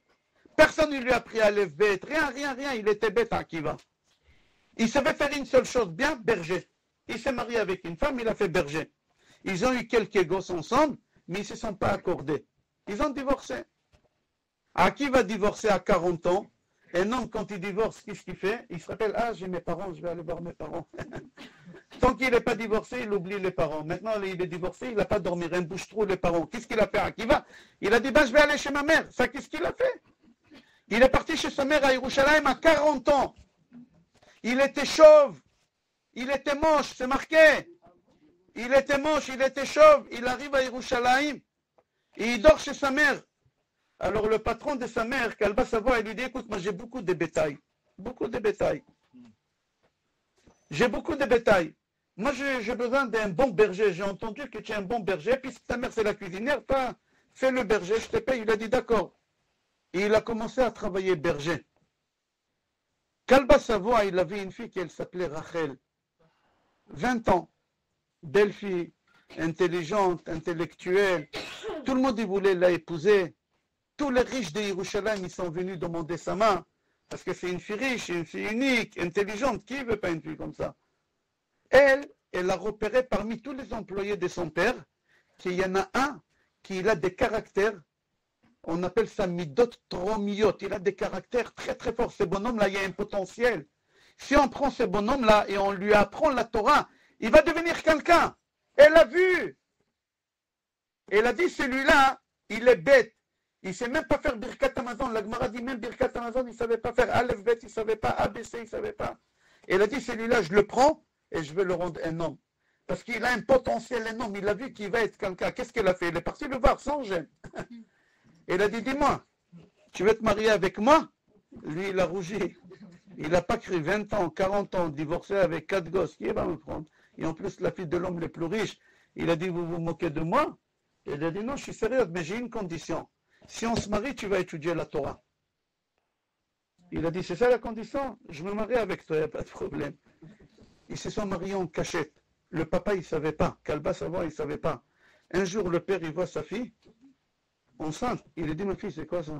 A: Personne ne lui a appris à lever bête, rien, il était bête Akiva. Il savait faire une seule chose bien, berger. Il s'est marié avec une femme, il a fait berger. Ils ont eu quelques gosses ensemble, mais ils ne se sont pas accordés. Ils ont divorcé. Akiva divorcé à 40 ans. Un homme, quand il divorce, qu'est-ce qu'il fait? Il se rappelle, ah, j'ai mes parents, je vais aller voir mes parents. Tant qu'il n'est pas divorcé, il oublie les parents. Maintenant, il est divorcé, il n'a pas dormi, rien bouge trop les parents. Qu'est-ce qu'il a fait, Akiva? Il a dit, ben, je vais aller chez ma mère. Ça, qu'est-ce qu'il a fait? Il est parti chez sa mère à Yerushalayim à 40 ans. Il était chauve. Il était moche, c'est marqué. Il était moche, il était chauve. Il arrive à Yerushalayim et il dort chez sa mère. Alors le patron de sa mère, Kalba Savoie, il lui dit, écoute, moi j'ai beaucoup de bétail. Beaucoup de bétail. J'ai beaucoup de bétail. Moi j'ai besoin d'un bon berger. J'ai entendu que tu es un bon berger, puisque ta mère c'est la cuisinière, fais le berger, je te paye. Il a dit d'accord. Et il a commencé à travailler berger. Kalba Savoie, il avait une fille qui s'appelait Rachel. 20 ans. Belle fille, intelligente, intellectuelle. Tout le monde il voulait la épouser. Tous les riches de Yerushalayim, ils sont venus demander sa main. Parce que c'est une fille riche, une fille unique, intelligente. Qui ne veut pas une fille comme ça? Elle a repéré parmi tous les employés de son père qu'il y en a un qui a des caractères. On appelle ça midot tromiot. Il a des caractères très très forts. Ce bonhomme-là, il a un potentiel. Si on prend ce bonhomme-là et on lui apprend la Torah, il va devenir quelqu'un. Elle l'a vu. Elle a dit, celui-là, il est bête. Il ne sait même pas faire Birkat Amazon. La Gemara dit même Birkat Amazon, il ne savait pas faire. Aleph Bet, il ne savait pas. ABC, il ne savait pas. Elle a dit, celui-là, je le prends et je vais le rendre un homme. Parce qu'il a un potentiel énorme. Il a vu qu'il va être quelqu'un. Qu'est-ce qu'elle a fait? Elle est partie le voir sans gêne. Elle a dit, dis-moi, tu veux te marier avec moi? Lui, il a rougi. Il n'a pas cru 20 ans, 40 ans, divorcé avec 4 gosses. Qui va me prendre? Et en plus, la fille de l'homme le plus riche. Il a dit, vous vous moquez de moi? Elle a dit, non, je suis sérieux, mais j'ai une condition. Si on se marie, tu vas étudier la Torah. Il a dit, c'est ça la condition? Je me marie avec toi, il n'y a pas de problème. Ils se sont mariés en cachette. Le papa, il ne savait pas. Kalba savoir, il ne savait pas. Un jour, le père, il voit sa fille enceinte. Il a dit, ma fille, c'est quoi ça?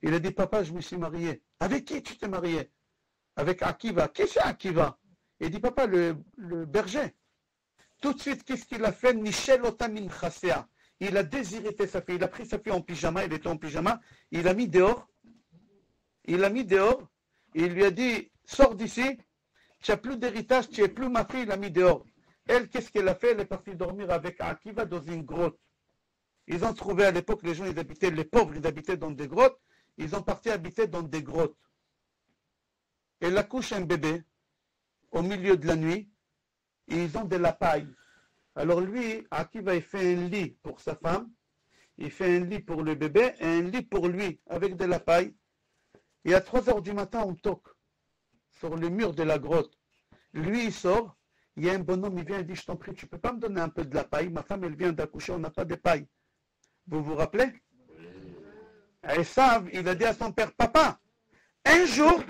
A: Il a dit, papa, je me suis marié. Avec qui tu t'es marié? Avec Akiva. Qui c'est Akiva? Il dit, papa, le berger. Tout de suite, qu'est-ce qu'il a fait? Michel Otamin Chasea. Il a désirité sa fille. Il a pris sa fille en pyjama. Il était en pyjama. Il l'a mis dehors. Il l'a mis dehors. Il lui a dit, sors d'ici. Tu n'as plus d'héritage. Tu n'es plus ma fille. Il l'a mis dehors. Elle, qu'est-ce qu'elle a fait? Elle est partie dormir avec Akiva dans une grotte. Ils ont trouvé à l'époque, les gens, ils habitaient, les pauvres, ils habitaient dans des grottes. Ils ont parti habiter dans des grottes. Elle accouche un bébé au milieu de la nuit. Et ils ont de la paille. Alors lui, Akiva, il fait un lit pour sa femme. Il fait un lit pour le bébé et un lit pour lui avec de la paille. Et à 3 heures du matin, on toque sur le mur de la grotte. Lui, il sort. Il y a un bonhomme, il vient et dit, je t'en prie, tu ne peux pas me donner un peu de la paille? Ma femme, elle vient d'accoucher, on n'a pas de paille. Vous vous rappelez? Esav, il a dit à son père, papa, un jour,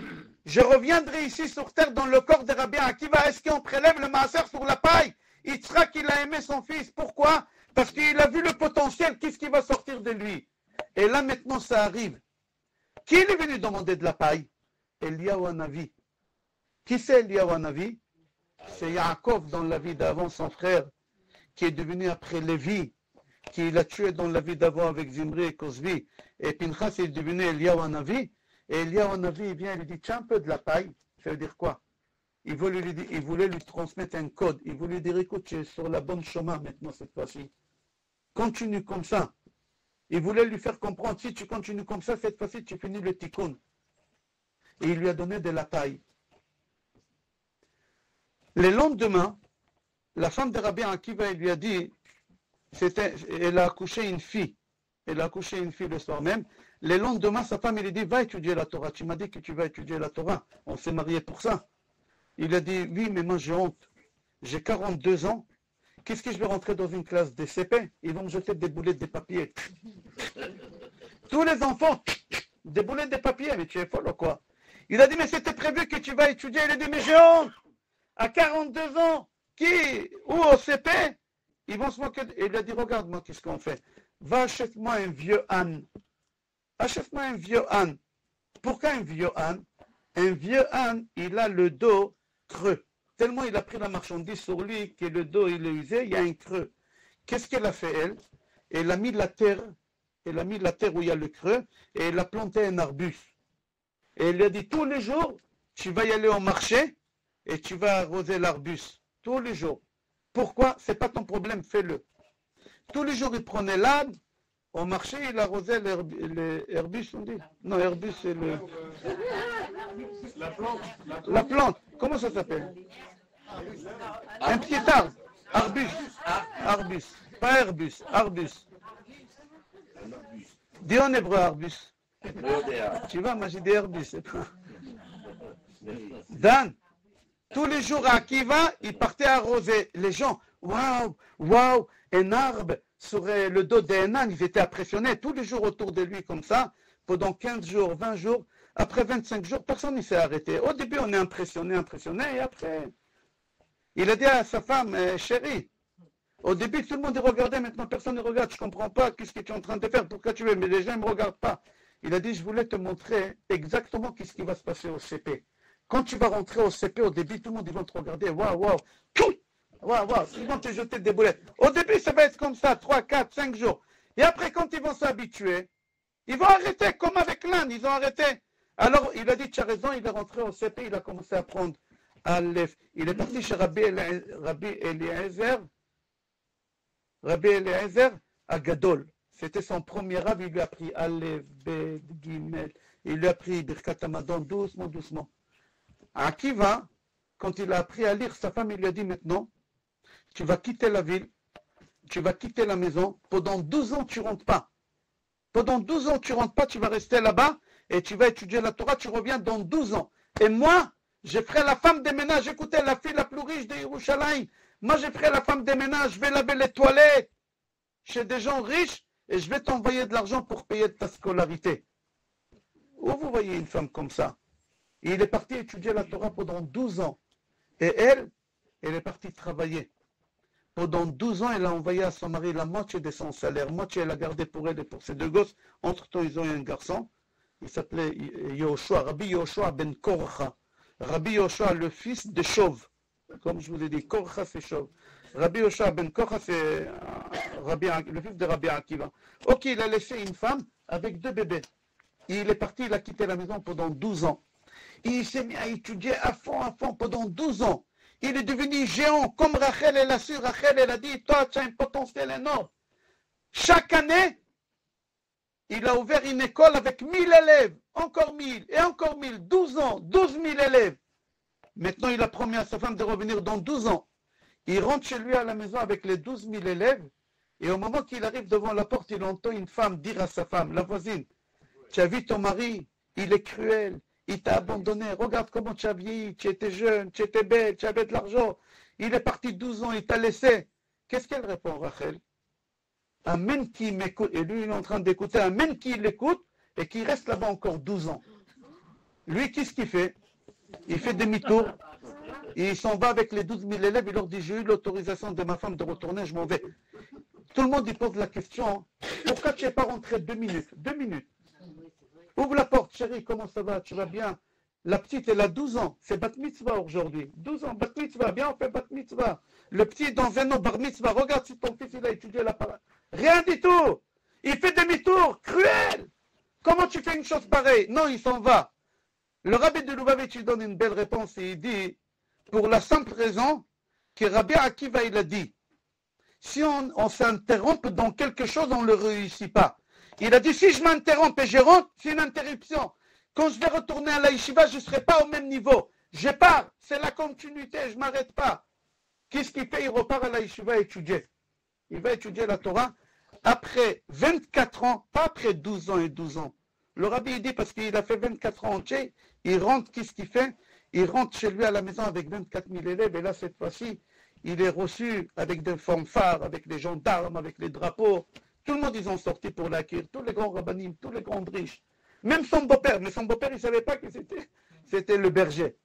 A: je reviendrai ici sur terre dans le corps de Rabbi Akiva. Est-ce qu'on prélève le maaser sur la paille? Yitzhak, il a aimé son fils. Pourquoi? Parce qu'il a vu le potentiel. Qu'est-ce qui va sortir de lui? Et là, maintenant, ça arrive. Qui est venu demander de la paille? Eliyahu Hanavi. Qui c'est Eliyahu Hanavi? C'est Yaakov dans la vie d'avant, son frère, qui est devenu après Lévi, qui l'a tué dans la vie d'avant avec Zimri et Cosbi. Et Pinchas est devenu Eliyahu Hanavi. Et Eliyahu Hanavi, il vient et lui dit, tiens un peu de la paille. Ça veut dire quoi? Il voulait lui transmettre un code. Il voulait lui dire, écoute, tu es sur la bonne chemin maintenant cette fois-ci. Continue comme ça. Il voulait lui faire comprendre, si tu continues comme ça, cette fois-ci, tu finis le tikkun. Et il lui a donné de la paille. Le lendemain, la femme de Rabbi Akiva, il lui a dit, elle a accouché une fille. Elle a accouché une fille le soir même. Le lendemain, sa femme, il lui dit, va étudier la Torah. Tu m'as dit que tu vas étudier la Torah. On s'est mariés pour ça. Il a dit, oui, mais moi j'ai honte. J'ai 42 ans. Qu'est-ce que je vais rentrer dans une classe de CP? Ils vont me jeter des boulettes de papier. Tous les enfants, des boulettes de papier. Mais tu es folle ou quoi? Il a dit, mais c'était prévu que tu vas étudier. Il a dit, mais j'ai honte. À 42 ans, ou au CP, ils vont se moquer. Il a dit, regarde-moi, qu'est-ce qu'on fait? Va, achète-moi un vieux âne. Achète-moi un vieux âne. Pourquoi un vieux âne? Un vieux âne, il a le dos creux. Tellement il a pris la marchandise sur lui que le dos il est usé, il y a un creux. Qu'est-ce qu'elle a fait elle? Elle a mis la terre où il y a le creux et elle a planté un arbuste. Et elle lui a dit tous les jours, tu vas y aller au marché et tu vas arroser l'arbuste. Tous les jours. Pourquoi? C'est pas ton problème, fais-le. Tous les jours il prenait l'âne, au marché il arrosait l'herbus, on dit? Non, herbus c'est le... La plante. La plante. Comment ça s'appelle? Un petit arbre. Arbus. Arbus. Pas herbus. Arbus. Dis en hébreu arbus. Tu vois, moi j'ai des herbus. Dan, tous les jours à Akiva, il partait arroser. Les gens, waouh, waouh, un arbre sur le dos d'un âne, ils étaient impressionnés. Tous les jours autour de lui comme ça, pendant 15 jours, 20 jours. Après 25 jours, personne ne s'est arrêté. Au début, on est impressionné, et après, il a dit à sa femme, chérie, au début, tout le monde regardait, maintenant personne ne regarde, je ne comprends pas, qu'est-ce que tu es en train de faire, pourquoi tu veux, mais les gens ne me regardent pas. Il a dit, je voulais te montrer exactement qu'est-ce qui va se passer au CP. Quand tu vas rentrer au CP, au début, tout le monde, ils vont te regarder, waouh, waouh, waouh, waouh, ils vont te jeter des boulettes. Au début, ça va être comme ça, 3, 4, 5 jours. Et après, quand ils vont s'habituer, ils vont arrêter, comme avec l'âne, ils ont arrêté. Alors, il a dit, tu as raison, il est rentré au CP, il a commencé à prendre Aleph. Il est parti chez Rabbi Eliezer à Gadol. C'était son premier rab, il lui a pris Aleph, Bet, Gimel. Il lui a pris Birkat Hamadon doucement, doucement. Akiva, quand il a appris à lire, sa femme, il lui a dit maintenant, tu vas quitter la ville, tu vas quitter la maison, pendant 12 ans, tu ne rentres pas. Pendant 12 ans, tu ne rentres pas, tu vas rester là-bas et tu vas étudier la Torah, tu reviens dans 12 ans. Et moi, je ferai la femme des ménages. Écoutez, la fille la plus riche de Yerushalayim. Moi, je ferai la femme des ménages, je vais laver les toilettes chez des gens riches et je vais t'envoyer de l'argent pour payer ta scolarité. Où vous voyez une femme comme ça? Il est parti étudier la Torah pendant 12 ans. Et elle est partie travailler. Pendant 12 ans, elle a envoyé à son mari la moitié de son salaire. Moitié, elle a gardé pour elle et pour ses deux gosses. Entre-temps, ils ont eu un garçon. Il s'appelait Yoshua, Rabbi Yoshua ben Korcha. Rabbi Yoshua, le fils de Chauve. Comme je vous ai dit, Korcha, c'est Chauve. Rabbi Yoshua ben Korcha, c'est le fils de Rabbi Akiva. Ok, il a laissé une femme avec 2 bébés. Il est parti, il a quitté la maison pendant 12 ans. Il s'est mis à étudier à fond pendant 12 ans. Il est devenu géant, comme Rachel, elle a su. Rachel, elle a dit, toi, tu as un potentiel énorme. Chaque année, il a ouvert une école avec 1000 élèves, encore 1000, et encore 1000, 12 ans, 12 000 élèves. Maintenant, il a promis à sa femme de revenir dans 12 ans. Il rentre chez lui à la maison avec les 12 000 élèves, et au moment qu'il arrive devant la porte, il entend une femme dire à sa femme, la voisine, tu as vu ton mari, il est cruel. Il t'a abandonné. Regarde comment tu as vieilli. Tu étais jeune, tu étais belle, tu avais de l'argent. Il est parti 12 ans, il t'a laissé. Qu'est-ce qu'elle répond, Rachel? Amen qui m'écoute. Et lui, il est en train d'écouter. Amen qui l'écoute et qui reste là-bas encore 12 ans. Lui, qu'est-ce qu'il fait? Il fait demi-tour. Il s'en va avec les 12 000 élèves. Il leur dit, j'ai eu l'autorisation de ma femme de retourner, je m'en vais. Tout le monde lui pose la question, pourquoi tu n'es pas rentré 2 minutes? 2 minutes. Ouvre la porte, chérie, comment ça va? Tu vas bien? La petite, elle a 12 ans. C'est bat mitzvah aujourd'hui. 12 ans, bat mitzvah. Bien, on fait bat mitzvah. Le petit, dans un an, bar mitzvah. Regarde si ton fils, il a étudié la parole. Rien du tout. Il fait demi-tour. Cruel. Comment tu fais une chose pareille? Non, il s'en va. Le rabbi de Lubavitch, il donne une belle réponse et il dit, pour la simple raison que Rabbi Akiva, il a dit, si on s'interrompt dans quelque chose, on ne le réussit pas. Il a dit, si je m'interromps et je rentre, c'est une interruption. Quand je vais retourner à la yeshiva, je ne serai pas au même niveau. Je pars, c'est la continuité, je ne m'arrête pas. Qu'est-ce qu'il fait? Il repart à la yeshiva étudier. Il va étudier la Torah après 24 ans, pas après 12 ans et 12 ans. Le rabbi il dit, parce qu'il a fait 24 ans entiers, il rentre, qu'est-ce qu'il fait? Il rentre chez lui à la maison avec 24 000 élèves, et là, cette fois-ci, il est reçu avec des fanfares, avec les gendarmes, avec les drapeaux. Tout le monde, ils ont sorti pour l'accueillir. Tous les grands rabbinim, tous les grands riches. Même son beau-père. Mais son beau-père, il ne savait pas que c'était le berger.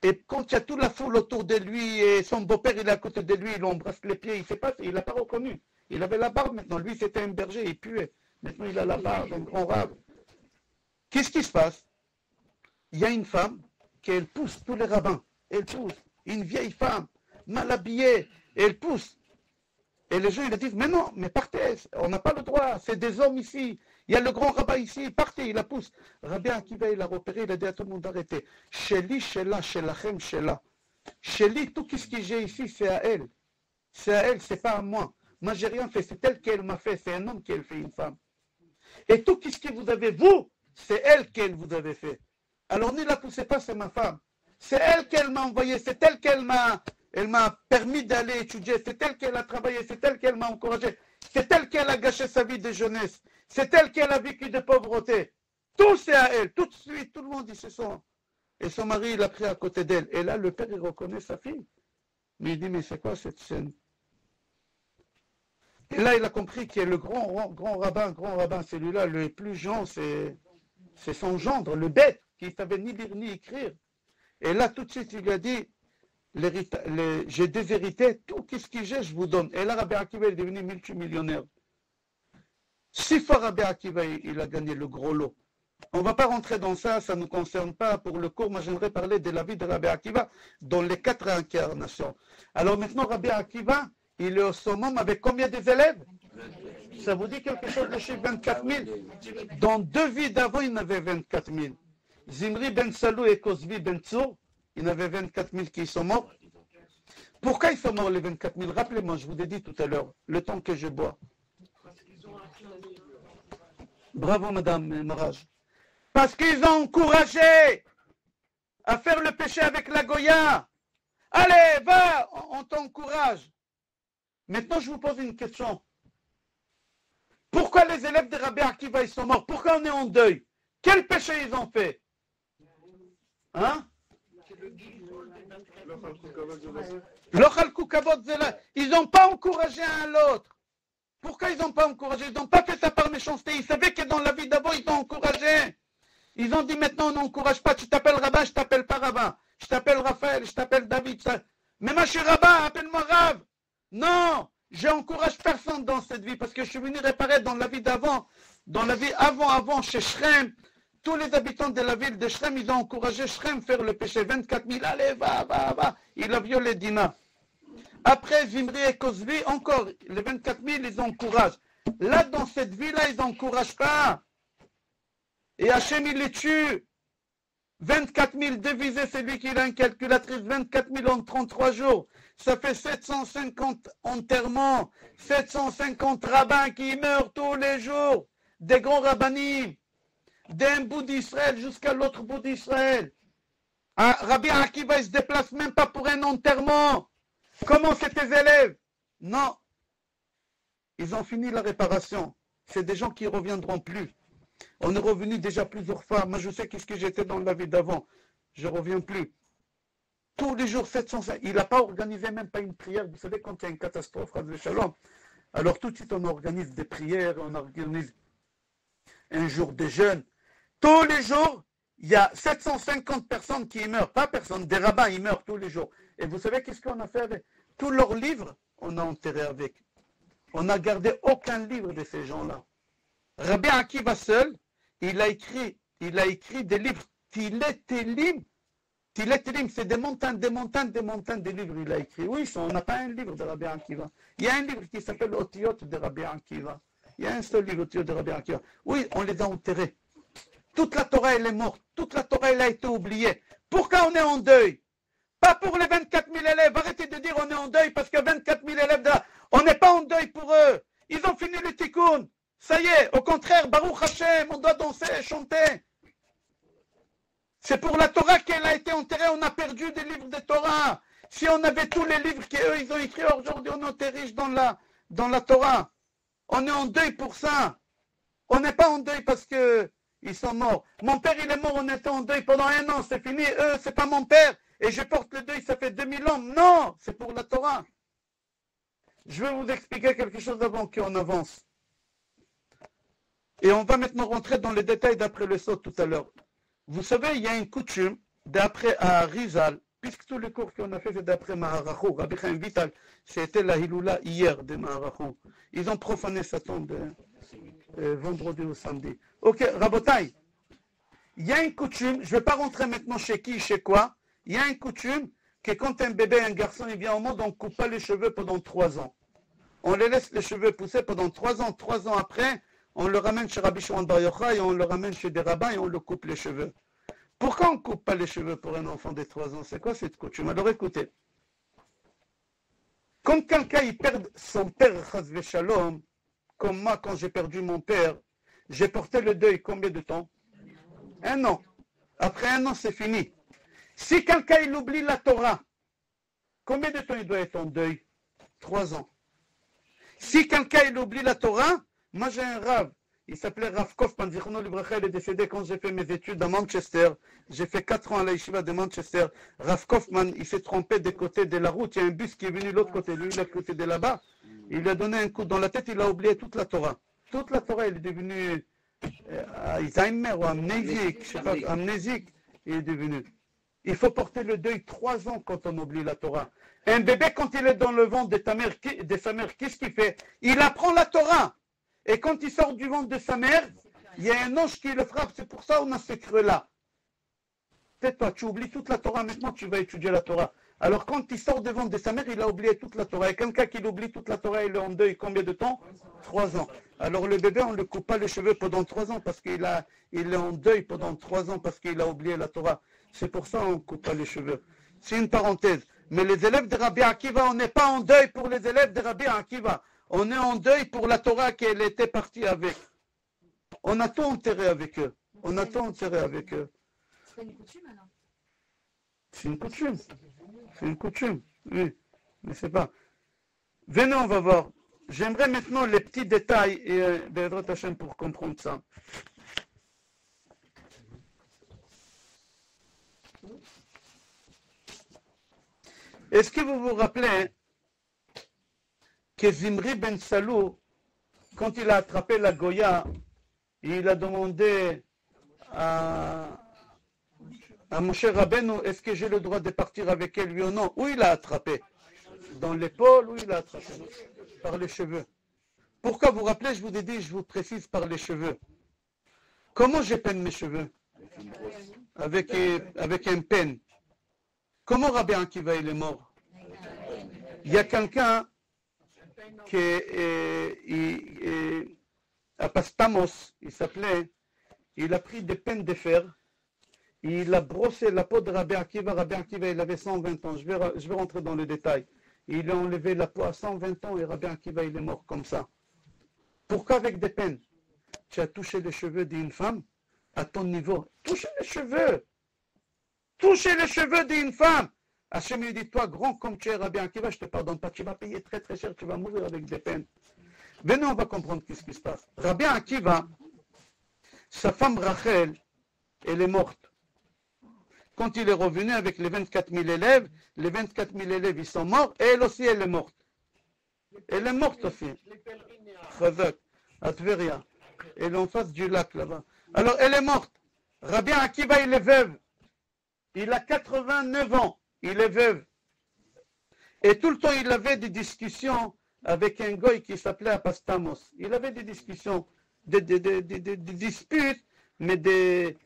A: Et quand il y a toute la foule autour de lui, et son beau-père, il est à côté de lui, il embrasse les pieds, il l'a pas reconnu. Il avait la barbe maintenant. Lui, c'était un berger, il puait. Maintenant, il a la barbe, un grand rab. Qu'est-ce qui se passe? Il y a une femme qui pousse tous les rabbins. Elle pousse. Une vieille femme, mal habillée, elle pousse. Et les gens, ils disent, mais non, mais partez, on n'a pas le droit, c'est des hommes ici, il y a le grand rabbin ici, partez, il la pousse. Rabbi Akiva, il a repéré, il a dit à tout le monde d'arrêter. Sheli, Shela, Shelachem, Shela. Sheli, tout ce que j'ai ici, c'est à elle. C'est à elle, c'est pas à moi. Moi, j'ai rien fait, c'est elle qu'elle m'a fait, c'est un homme qui a fait une femme. Et tout ce que vous avez, vous, c'est elle qu'elle vous avez fait. Alors ne la poussez pas, c'est ma femme. C'est elle qu'elle m'a envoyé, c'est elle qu'elle m'a... Elle m'a permis d'aller étudier, c'est elle qu'elle a travaillé, c'est elle qu'elle m'a encouragé, c'est elle qu'elle a gâché sa vie de jeunesse, c'est elle qu'elle a vécu de pauvreté. Tout c'est à elle, tout de suite, tout le monde dit c'est son. Et son mari, il a pris à côté d'elle. Et là, le père, il reconnaît sa fille. Mais il dit, mais c'est quoi cette scène? Et là, il a compris que le grand rabbin, celui-là, le plus jeune, c'est son gendre, le bête, qui ne savait ni lire ni écrire. Et là, tout de suite, il lui a dit, j'ai déshérité, tout ce que j'ai, je vous donne. Et là, Rabbi Akiva est devenu multimillionnaire. 6 fois Rabbi Akiva, il a gagné le gros lot. On ne va pas rentrer dans ça, ça ne nous concerne pas. Pour le cours, moi j'aimerais parler de la vie de Rabbi Akiva dans les 4 incarnations. Alors maintenant, Rabbi Akiva, il est au summum avec combien des élèves? Ça vous dit quelque chose, le chiffre 24 000? Dans 2 vies d'avant, il y en avait 24 000. Zimri ben Salou et Kozvi ben Tsour, il y en avait 24 000 qui sont morts. Pourquoi ils sont morts les 24 000? Rappelez-moi, je vous ai dit tout à l'heure, le temps que je bois. Bravo Madame Maraj. Parce qu'ils ont encouragé à faire le péché avec la Goya. Allez, va, on t'encourage. Maintenant, je vous pose une question. Pourquoi les élèves de Rabbi Akiva, ils sont morts? Pourquoi on est en deuil? Quel péché ils ont fait? Hein? Ils n'ont pas encouragé un à l'autre. Pourquoi ils n'ont pas encouragé? Ils n'ont pas fait ça par méchanceté. Ils savaient que dans la vie d'avant, ils ont encouragé. Ils ont dit maintenant, on n'encourage pas. Tu t'appelles rabbin, je t'appelle pas rabbin. Je t'appelle Raphaël, je t'appelle David. Ça. Mais moi, je suis rabbin, appelle-moi Rav. Non, je n'encourage personne dans cette vie parce que je suis venu réparer dans la vie d'avant. Dans la vie avant, chez Shrem. Tous les habitants de la ville de Shrem, ils ont encouragé Shrem à faire le péché. 24 000, allez, va. Il a violé Dina. Après, Zimri et Kozvi, encore, les 24 000, ils encouragent. Là, dans cette vie-là, ils n'encouragent pas. Et Hachem, il les tue. 24 000 divisé, c'est lui qui a une calculatrice. 24 000 en 33 jours. Ça fait 750 enterrements. 750 rabbins qui meurent tous les jours. Des grands rabbinim. D'un bout d'Israël jusqu'à l'autre bout d'Israël. Rabbi Akiva, il se déplace même pas pour un enterrement. Comment c'est tes élèves? Non. Ils ont fini la réparation. C'est des gens qui ne reviendront plus. On est revenu déjà plusieurs fois. Moi, je sais qu'est-ce que j'étais dans la vie d'avant. Je ne reviens plus. Tous les jours, 705. Il n'a pas organisé même pas une prière. Vous savez, quand il y a une catastrophe, Shalom, alors tout de suite, on organise des prières, on organise un jour de jeûne. Tous les jours, il y a 750 personnes qui meurent. Pas personne, des rabbins, ils meurent tous les jours. Et vous savez qu'est-ce qu'on a fait avec? Tous leurs livres, on a enterré avec. On n'a gardé aucun livre de ces gens-là. Rabbi Akiva seul, il a écrit des livres. Tilet-Telim, c'est des montagnes de livres il a écrit. Oui, on n'a pas un livre de Rabbi Akiva. Il y a un livre qui s'appelle Otiyot de Rabbi Akiva. Il y a un seul livre Otiyot de Rabbi Akiva. Oui, on les a enterrés. Toute la Torah, elle est morte. Toute la Torah, elle a été oubliée. Pourquoi on est en deuil? Pas pour les 24 000 élèves. Arrêtez de dire on est en deuil parce que 24 000 élèves, on n'est pas en deuil pour eux. Ils ont fini le tikkun. Ça y est, au contraire, Baruch Hashem, on doit danser et chanter. C'est pour la Torah qu'elle a été enterrée. On a perdu des livres de Torah. Si on avait tous les livres qu'eux, ils ont écrits aujourd'hui, on était riches dans la Torah. On est en deuil pour ça. On n'est pas en deuil parce que ils sont morts. Mon père, il est mort, on était en deuil pendant 1 an, c'est fini. Eux, c'est pas mon père. Et je porte le deuil, ça fait 2000 ans. Non, c'est pour la Torah. Je vais vous expliquer quelque chose avant qu'on avance. Et on va maintenant rentrer dans les détails d'après le saut tout à l'heure. Vous savez, il y a une coutume d'après Rizal, puisque tous les cours qu'on a fait, c'est d'après Maharachou. Rabbi Chaim Vital, c'était la Hiloula hier de Maharachou. Ils ont profané sa tombe vendredi ou samedi. Ok, Rabotai, il y a une coutume, je ne vais pas rentrer maintenant chez qui, chez quoi. Il y a une coutume que quand un bébé, un garçon, il vient au monde, on ne coupe pas les cheveux pendant 3 ans. On les laisse les cheveux pousser pendant 3 ans. 3 ans après, on le ramène chez Rabbi Shimon Bar Yochai et on le ramène chez des rabbins et on le coupe les cheveux. Pourquoi on ne coupe pas les cheveux pour un enfant de 3 ans? C'est quoi cette coutume? Alors écoutez. Quand quelqu'un il perd son père, Chas Shalom, comme moi quand j'ai perdu mon père, j'ai porté le deuil combien de temps? 1 an. Après 1 an, c'est fini. Si quelqu'un il oublie la Torah, combien de temps il doit être en deuil? 3 ans. Si quelqu'un il oublie la Torah, moi j'ai un Rav, il s'appelait Rav Kaufman, il est décédé quand j'ai fait mes études à Manchester. J'ai fait 4 ans à la yeshiva de Manchester. Rav Kaufman, il s'est trompé des côtés de la route, il y a un bus qui est venu de l'autre côté, lui il est côté de là-bas. Il lui a donné un coup dans la tête, il a oublié toute la Torah. Toute la Torah, il est devenu Alzheimer ou amnésique, je sais pas, amnésique, il est devenu. Il faut porter le deuil 3 ans quand on oublie la Torah. Un bébé, quand il est dans le ventre de sa mère, qu'est-ce qu'il fait? Il apprend la Torah. Et quand il sort du ventre de sa mère, il y a un ange qui le frappe. C'est pour ça qu'on a ce creux-là. Peut-être toi, tu oublies toute la Torah, maintenant tu vas étudier la Torah. Alors quand il sort devant de sa mère, il a oublié toute la Torah. Et quelqu'un qui oublie toute la Torah, il est en deuil combien de temps? 3 ans. Alors le bébé, on ne le coupe pas les cheveux pendant 3 ans parce il est en deuil pendant 3 ans parce qu'il a oublié la Torah. C'est pour ça qu'on ne coupe pas les cheveux. C'est une parenthèse. Mais les élèves de Rabbi Akiva, on n'est pas en deuil pour les élèves de Rabbi Akiva. On est en deuil pour la Torah qu'elle était partie avec. On a tout enterré avec eux. On a tout enterré avec eux.
B: C'est une coutume alors?
A: C'est une coutume. C'est une coutume. Oui. Mais c'est pas. Venez, on va voir. J'aimerais maintenant les petits détails d'Edrat Hashem pour comprendre ça. Est-ce que vous vous rappelez que Zimri ben Salou, quand il a attrapé la Goya, il a demandé à Moshe Rabbeinu, est-ce que j'ai le droit de partir avec elle, oui ou non? Où il a attrapé? Dans l'épaule, où il a attrapé? Par les cheveux. Pourquoi vous vous rappelez, je vous ai dit, je vous précise par les cheveux. Comment je peine mes cheveux? Avec un peigne. Comment Rabbi Akiva il est mort? Il y a quelqu'un qui à Pastamos, il s'appelait, il a pris des peines de fer, il a brossé la peau de Rabbi Akiva. Rabbi Akiva, il avait 120 ans. Je vais rentrer dans le détail. Il a enlevé la peau à 120 ans et Rabbi Akiva, il est mort comme ça. Pourquoi avec des peines? Tu as touché les cheveux d'une femme à ton niveau. Toucher les cheveux. Toucher les cheveux d'une femme. Hachem lui dit, toi, grand comme tu es, Rabbi Akiva, je ne te pardonne pas. Tu vas payer très très cher, tu vas mourir avec des peines. Venez, on va comprendre ce qui se passe. Rabbi Akiva, sa femme Rachel, elle est morte. Quand il est revenu avec les 24 000 élèves, les 24 000 élèves, ils sont morts, et elle aussi, elle est morte. Elle est morte aussi. Chazak, à Tveria. Elle est en face du lac, là-bas. Alors, elle est morte. Rabbi Akiva, il est veuve. Il a 89 ans. Il est veuve. Et tout le temps, il avait des discussions avec un goy qui s'appelait Apastamos. Il avait des discussions, des disputes, mais des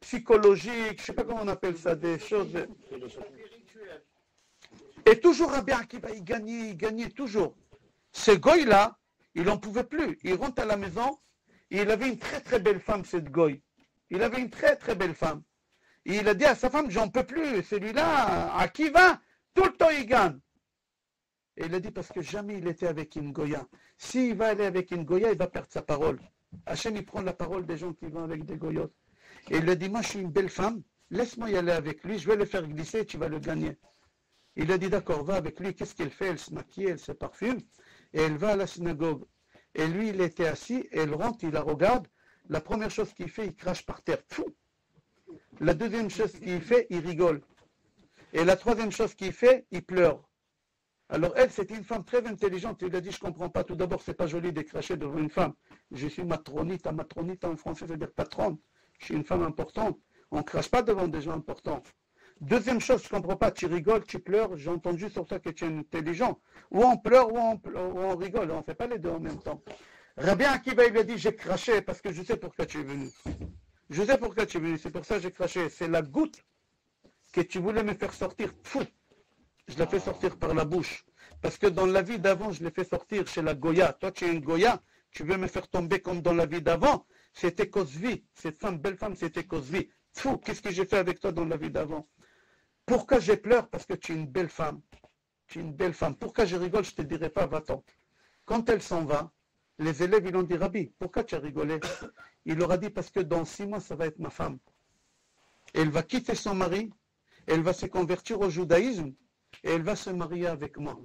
A: psychologiques, je ne sais pas comment on appelle ça, des choses. Et toujours Rabbi Akiva, il gagnait toujours. Ce goy-là, il n'en pouvait plus. Il rentre à la maison, et il avait une très très belle femme, cette goy. Il avait une très très belle femme. Et il a dit à sa femme, j'en peux plus, celui-là, Akiva, tout le temps il gagne. Et il a dit, parce que jamais il était avec une goya. S'il va aller avec une goya, il va perdre sa parole. Hachem, il prend la parole des gens qui vont avec des goyotes. Et il a dit, moi je suis une belle femme, laisse-moi y aller avec lui, je vais le faire glisser, tu vas le gagner. Il a dit, d'accord, va avec lui, qu'est-ce qu'elle fait? Elle se maquille, elle se parfume, et elle va à la synagogue. Et lui, il était assis, et elle rentre, il la regarde. La première chose qu'il fait, il crache par terre. Fou. La deuxième chose qu'il fait, il rigole. Et la troisième chose qu'il fait, il pleure. Alors elle, c'était une femme très intelligente. Il a dit, je ne comprends pas. Tout d'abord, c'est pas joli de cracher devant une femme. Je suis matronite en français, ça veut dire patronne. Je suis une femme importante. On ne crache pas devant des gens importants. Deuxième chose, je ne comprends pas. Tu rigoles, tu pleures. J'ai entendu sur toi que tu es intelligent. Ou on pleure, ou on rigole. On ne fait pas les deux en même temps. Rabbi Akiva, il lui a dit, j'ai craché parce que je sais pourquoi tu es venu. Je sais pourquoi tu es venu. C'est pour ça que j'ai craché. C'est la goutte que tu voulais me faire sortir. Fou. Je l'ai fait sortir par la bouche. Parce que dans la vie d'avant, je l'ai fait sortir chez la Goya. Toi, tu es une Goya. Tu veux me faire tomber comme dans la vie d'avant. C'était Cosvi. Cette femme, belle femme, c'était Cosvi. Fou, qu'est-ce que j'ai fait avec toi dans la vie d'avant? Pourquoi je pleure? Parce que tu es une belle femme. Tu es une belle femme. Pourquoi je rigole? Je ne te dirai pas, va-t'en. Quand elle s'en va, les élèves, ils ont dit, Rabbi, pourquoi tu as rigolé? Il leur a dit, parce que dans 6 mois, ça va être ma femme. Elle va quitter son mari, elle va se convertir au judaïsme, et elle va se marier avec moi.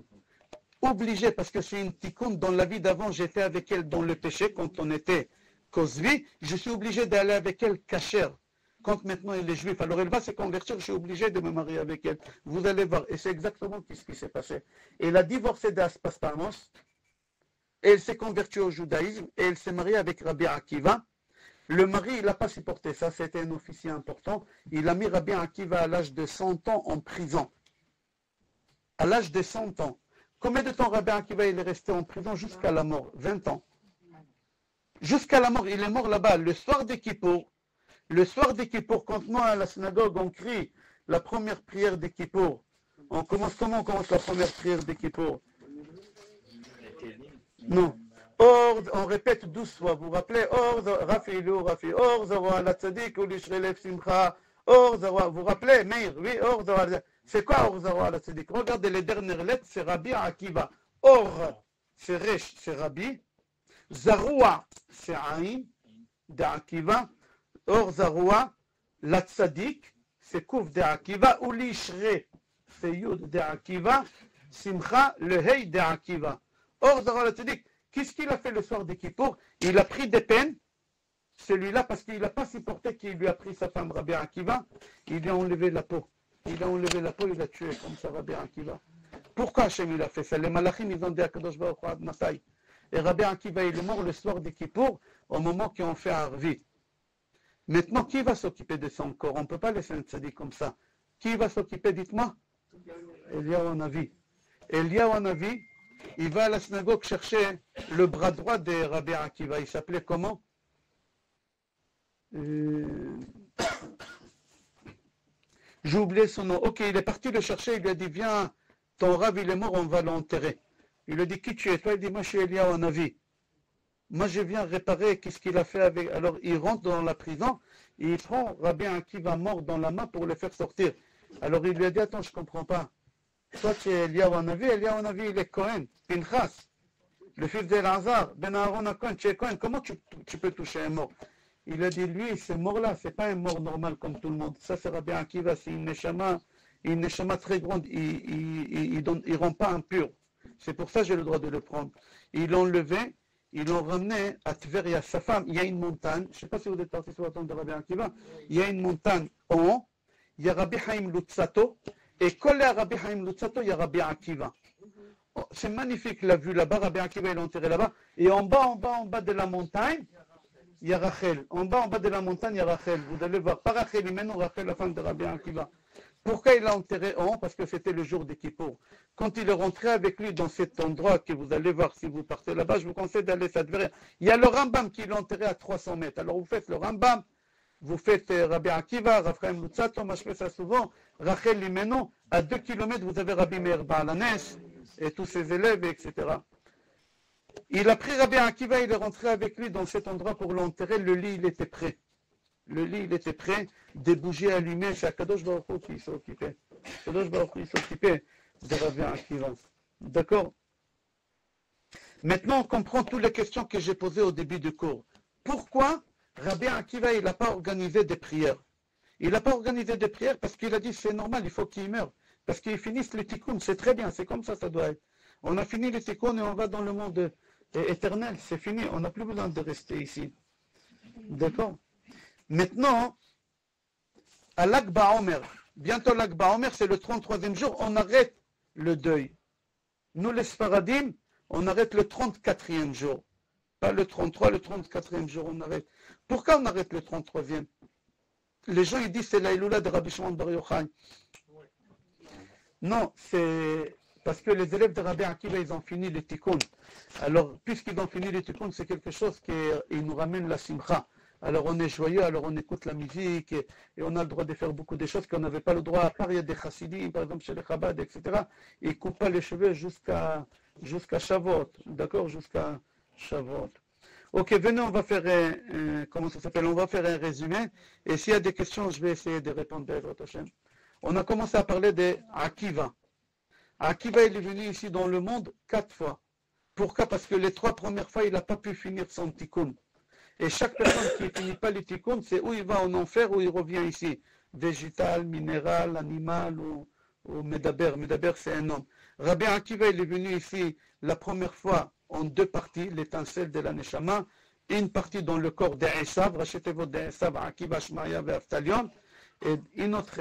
A: Obligé, parce que c'est une tikkun. Dans la vie d'avant, j'étais avec elle dans le péché, quand on était Cosvi, je suis obligé d'aller avec elle kasher. Quand maintenant elle est juive, alors elle va se convertir, je suis obligé de me marier avec elle. Vous allez voir, et c'est exactement ce qui s'est passé. Elle a divorcé d'Aspastamos, et elle s'est convertie au judaïsme, et elle s'est mariée avec Rabbi Akiva. Le mari, il n'a pas supporté ça, c'était un officier important. Il a mis Rabbi Akiva à l'âge de 100 ans en prison. À l'âge de 100 ans. Combien de temps Rabbi Akiva il est resté en prison jusqu'à la mort? 20 ans. Jusqu'à la mort, il est mort là-bas. Le soir des Kippour, quand moi à la synagogue on crie la première prière des Kippour, On commence comment? On commence la première prière de Kippour? Non. Or, on répète 12 fois. Vous vous rappelez? Or, Rafi, Or, Zawa, la Tzadik, ou l'Ishrelef Simcha. Or, Zawa, vous vous rappelez? Meir, oui, Or, Zawa. C'est quoi Or, Zawa, la Tzadik? Regardez les dernières lettres, c'est Rabbi Akiva. Or, c'est Resh, c'est Rabbi. Zaroua, c'est Aïn, de Akiva. Or, Zaroua, la Tzadik, c'est Kouf de Akiva. Ou l'Ishre, c'est Yud de Akiva. Simcha, le Hey de Akiva. Or, Zaroua, la Tzadik. Qu'est-ce qu'il a fait le soir de Kippour? Il a pris des peines, celui-là, parce qu'il n'a pas supporté qu'il lui a pris sa femme, Rabbi Akiva. Il lui a enlevé la peau. Il a enlevé la peau, il l'a tué comme ça, Rabbi Akiva. Pourquoi Hachem il a fait ça? Les malachim, ils ont dit à Kadosh Baruch Hu Ad Matai. Et Rabbi Akiva, il est mort le soir de Kippour, au moment qu'ils ont fait Arvi. Maintenant, qui va s'occuper de son corps? On ne peut pas laisser un tzaddik comme ça. Qui va s'occuper, dites-moi? Eliyahu Hanavi. Eliyahu Hanavi, il va à la synagogue chercher le bras droit de Rabbi Akiva. Il s'appelait comment? J'ai oublié son nom. Ok, il est parti le chercher. Il lui a dit, viens, ton Rav, il est mort, on va l'enterrer. Il lui a dit, qui tu es? Toi, il dit, moi, je suis Eliyahu Hanavi. Moi, je viens réparer qu'est-ce qu'il a fait avec... Alors, il rentre dans la prison, et il prend Rabbi Akiva mort dans la main pour le faire sortir. Alors, il lui a dit, attends, je ne comprends pas. Toi, tu es Eliyahu Hanavi. Eliyahu Hanavi, il est Cohen, Pinchas, le fils d'Elazar, Ben Aaron à Cohen. Tu es Cohen, comment tu peux toucher un mort? Il a dit, lui, ce mort-là, ce n'est pas un mort normal comme tout le monde. Ça, c'est Rabbi Akiva, c'est une neshama très grande. Il ne rend pas impur. C'est pour ça que j'ai le droit de le prendre. Ils l'ont levé, ils l'ont ramené à Tveria. Sa femme, il y a une montagne. Je ne sais pas si vous êtes parti sur la tombe de Rabbi Akiva. Il y a une montagne en haut. Il y a Rabbi Haim Lutzato. Et collé à Rabbi Haim Lutzato, il y a Rabbi Akiva. Oh, c'est magnifique la vue là-bas. Rabbi Akiva est enterré là-bas. Et en bas de la montagne, il y a Rachel. En bas de la montagne, il y a Rachel. Vous allez voir. Pas Rachel, mais non Rachel, la femme de Rabbi Akiva. Pourquoi il l'a enterré en haut? Parce que c'était le jour de Kippour. Quand il est rentré avec lui dans cet endroit que vous allez voir si vous partez là-bas, je vous conseille d'aller à Tveria. Il y a le Rambam qui l'a enterré à 300 mètres. Alors vous faites le Rambam, vous faites Rabbi Akiva, Raphaël Lutzato, moi je fais ça souvent, Rachel Limeno, à 2 km vous avez Rabbi Meir Baalanes et tous ses élèves, etc. Il a pris Rabbi Akiva, il est rentré avec lui dans cet endroit pour l'enterrer, le lit il était prêt. Le lit, il était prêt, des bougies allumées, c'est Akadosh Baruch Hu qui s'occupait. Akadosh Baruch Hu qui s'occupait de Rabbi Akiva. D'accord? Maintenant, on comprend toutes les questions que j'ai posées au début du cours. Pourquoi Rabbi Akiva, il n'a pas organisé des prières? Il n'a pas organisé des prières parce qu'il a dit c'est normal, il faut qu'il meure. Parce qu'ils finissent les tikkun, c'est très bien, c'est comme ça doit être. On a fini les tikkun et on va dans le monde éternel, c'est fini, on n'a plus besoin de rester ici. D'accord? Maintenant, à l'Akba Omer, bientôt l'Akba Omer, c'est le 33e jour, on arrête le deuil. Nous, les Sfaradim, on arrête le 34e jour. Pas le 33, le 34e jour, on arrête. Pourquoi on arrête le 33e? Les gens, ils disent c'est l'Aïloula de Rabbi Shimon Bar Yochai. Non, c'est parce que les élèves de Rabbi Akiva, ils ont fini les tikkun. Alors, puisqu'ils ont fini les tikkun, c'est quelque chose qui nous ramène la simcha. Alors on est joyeux, alors on écoute la musique et on a le droit de faire beaucoup de choses qu'on n'avait pas le droit à part. Il y a des chassidim, par exemple chez les Chabad, etc. Ils ne coupent pas les cheveux jusqu'à Shavuot, d'accord, jusqu'à Shavuot. Ok, venez, on va faire comment ça s'appelle? On va faire un résumé. Et s'il y a des questions, je vais essayer de répondre à votre chaîne. On a commencé à parler de Akiva. Akiva, il est venu ici dans le monde 4 fois. Pourquoi? Parce que les 3 premières fois, il n'a pas pu finir son tikkun. Et chaque personne qui ne finit pas les tikkun, c'est où il va en enfer ou il revient ici. Végétal, minéral, animal ou Medaber. Medaber, c'est un homme. Rabbi Akiva, il est venu ici la première fois en 2 parties, l'étincelle de la Neshama, une partie dans le corps d'Esav, rachetez-vous d'Esav, Akiva, Shmaya, Ve'aftalion, et une autre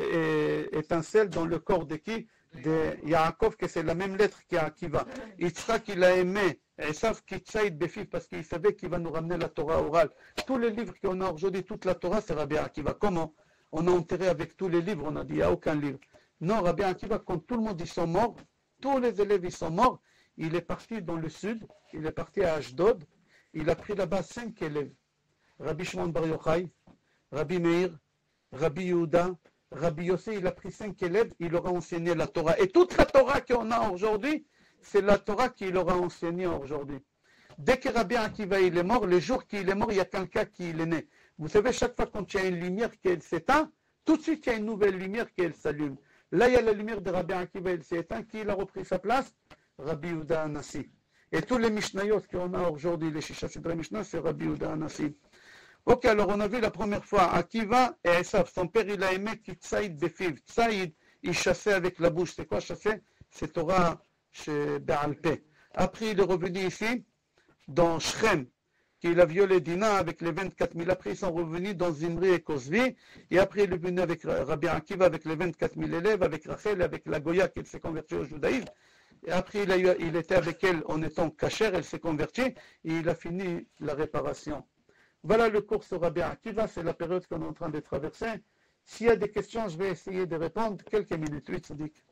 A: étincelle dans le corps de qui? De Yaakov, que c'est la même lettre qu'Akiva. Yitzhak, il a aimé Esav Kitsaïd Befif parce qu'il savait qu'il va nous ramener la Torah orale. Tous les livres qu'on a aujourd'hui, toute la Torah, c'est Rabbi Akiva. Comment? On a enterré avec tous les livres, on a dit, il n'y a aucun livre. Non, Rabbi Akiva, quand tout le monde, ils sont morts, tous les élèves, ils sont morts, il est parti dans le sud, il est parti à Ashdod, il a pris là-bas 5 élèves. Rabbi Shimon Bar Yochai, Rabbi Meir, Rabbi Yehuda, Rabbi Yossé, il a pris 5 élèves, il leur a enseigné la Torah. Et toute la Torah qu'on a aujourd'hui, c'est la Torah qu'il leur a enseignée aujourd'hui. Dès que Rabbi Akiva il est mort, le jour qu'il est mort, il y a quelqu'un qui est né. Vous savez, chaque fois quand il y a une lumière qui s'éteint, tout de suite il y a une nouvelle lumière qui s'allume. Là, il y a la lumière de Rabbi Akiva, il s'est éteint. Qui a repris sa place? Rabbi Yehuda Hanassi. Et tous les Mishnayot qu'on a aujourd'hui, les Shisha Sidrei Mishnah, c'est Rabbi Yehuda Hanassi. Ok, alors on a vu la première fois Akiva et Esav. Son père, il a aimé qu'il Tsaïd Befiv. Tsaïd, il chassait avec la bouche. C'est quoi chasser? C'est Torah chez Be'alpeh. Après, il est revenu ici, dans Shrem, qu'il a violé Dina avec les 24 000. Après, ils sont revenus dans Zimri et Kozvi. Et après, il est venu avec Rabbi Akiva, avec les 24 000 élèves, avec Rachel et avec la Goya, qui s'est convertie au judaïsme. Et après, il était avec elle en étant kasher, elle s'est convertie, et il a fini la réparation. Voilà le cours sur Rabbi Akiva, c'est la période qu'on est en train de traverser. S'il y a des questions, je vais essayer de répondre quelques minutes. Oui, Tzadik.